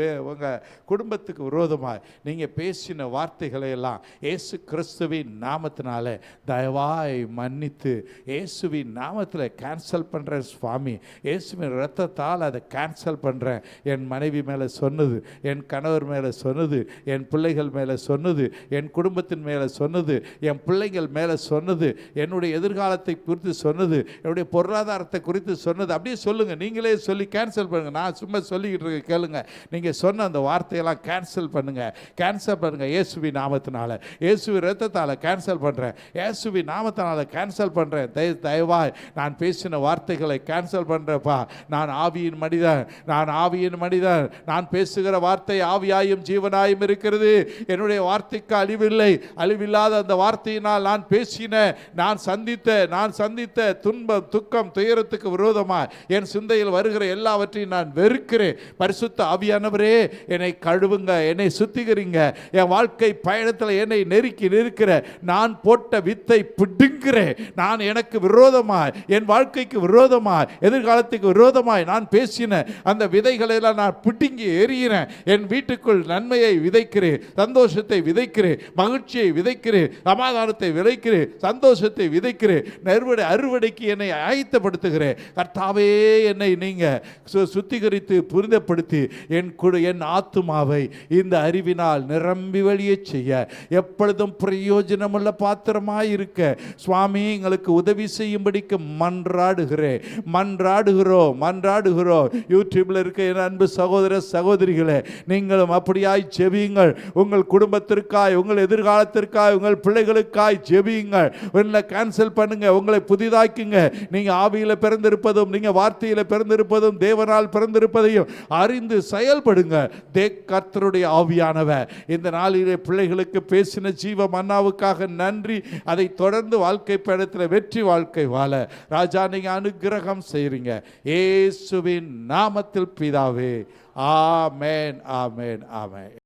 குடும்பத்துக்கு விரோதமாய் நீங்கள் பேசின வார்த்தைகளை எல்லாம் இயேசு கிறிஸ்துவின் நாமத்தினால தயவாய் மன்னித்து இயேசுவின் நாமத்தில் கேன்சல் பண்ணுறேன் சுவாமி. இயேசுவின் இரத்தத்தால் அதை கேன்சல் பண்ணுறேன். என் மனைவி மேலே சொன்னது, என் கணவர் மேலே சொன்னது, என் பிள்ளைகள் மேலே சொன்னது, என் குடும்பத்தின் மேலே சொன்னது, என் பிள்ளைகள் மேலே சொன்னது, என்னுடைய எதிர்காலத்தை குறித்து சொன்னது, என்னுடைய பொருளாதாரத்தை குறித்து சொன்னது, அப்படியே சொல்லுங்க. நீங்களே சொல்லி கேன்சல் பண்ணுங்க. நான் சும்மா சொல்லிக்கிட்டு இருக்க, கேளுங்க. நீங்கள் சொன்ன அந்த வார்த்தையெல்லாம் கேன்சல் பண்ணுங்க. கேன்சல் பண்ணுங்க இயேசுவின் நாமத்தினால, இயேசுவின் இரத்தத்தால் கேன்சல் பண்ணுறேன், இயேசுவின் நாமத்தினால கேன்சல் பண்ணுறேன். தயவாய் நான் பேசின வார்த்தைகளை கேன்சல் பண்ணுறப்பா. நான் ஆவியின் மனிதன், நான் ஆவியின் மனிதன். நான் பேசுகிற வார்த்தை ஆவியாயும் ஜீவனாயும் இருக்கிறது. என்னுடைய வார்த்தைக்கு அழிவில்லை. அழிவில்லாத அந்த வார்த்தையினால் நான் பேசின, நான் சந்தித்த துன்பம், துக்கம், துயரத்துக்கு விரோதமாக என் சிந்தையில் வருகிற எல்லாவற்றையும் நான் வெறுக்கிறேன். பரிசுத்த ஆவியானவரே, என்னை கழுவுங்க, என்னை சுத்திகரிங்க. என் வாழ்க்கை பயணத்தில் என்னை நெருக்கி நிற்கிற நான் போட்ட வித்தை பிடுங்குறேன். நான் எனக்கு விரோதமாய், என் வாழ்க்கைக்கு விரோதமாய், எதிர்காலத்துக்கு விரோதமாய் நான் பேசின அந்த விதைகளை எல்லாம் நான் பிடுங்கி எறிகிறேன். என் வீட்டுக்குள் நன்மையை விதைக்கிறேன், சந்தோஷத்தை விதைக்கிறேன், மகிழ்ச்சியை விதைக்கிறேன், சமாதானத்தை விதைக்கிறேன், சந்தோஷத்தை விதைக்கிறேன். அறுவடைக்கு என்னை ஆயத்தப்படுத்துகிறேன். கர்த்தாவே, என்னை நீங்க சுத்திகரித்து புரிதப்படுத்தி என் ஆத்துமாவை இந்த அறிவினால் நிரம்பி வழிய செய்ய, எப்பொழுதும் பிரயோஜனமுள்ள பாத்திரமாய் இருக்க சுவாமி எங்களுக்கு உதவி செய்யும்படிக்கு மன்றாடுகிறோம். யூடியூப்ல இருக்க என் அன்பு சகோதர சகோதரிகளே, நீங்களும் அப்படியாய் ஜெபியுங்கள். உங்கள் குடும்பத்திற்காய், உங்கள் எதிர்காலத்திற்காய், உங்கள் பிள்ளைகளுக்காய் ஜெபியுங்கள். கேன்சல் பண்ணுங்க, உங்களை புதிதாக்குங்க. நீங்க ஆவியில பிறந்திருப்பதும், நீங்க வார்த்தையில பிறந்திருப்பதும், தேவனால் பிறந்திருப்பதையும் அறிந்து செயல்படுங்க. கர்த்தருடைய ஆவியானவர் இந்த நாளிலே பிள்ளைகளுக்கு பேசின ஜீவ மன்னாவுக்காக நன்றி. அதை தொடர்ந்து வாழ்க்கை பயணத்தில் வெற்றி வாழ்க்கை வாழ ராஜா நீங்க அனுக்கிரகம் செய்றீங்க. இயேசுவின் நாமத்தில் பிதாவே, ஆமென், ஆமென், ஆமென்.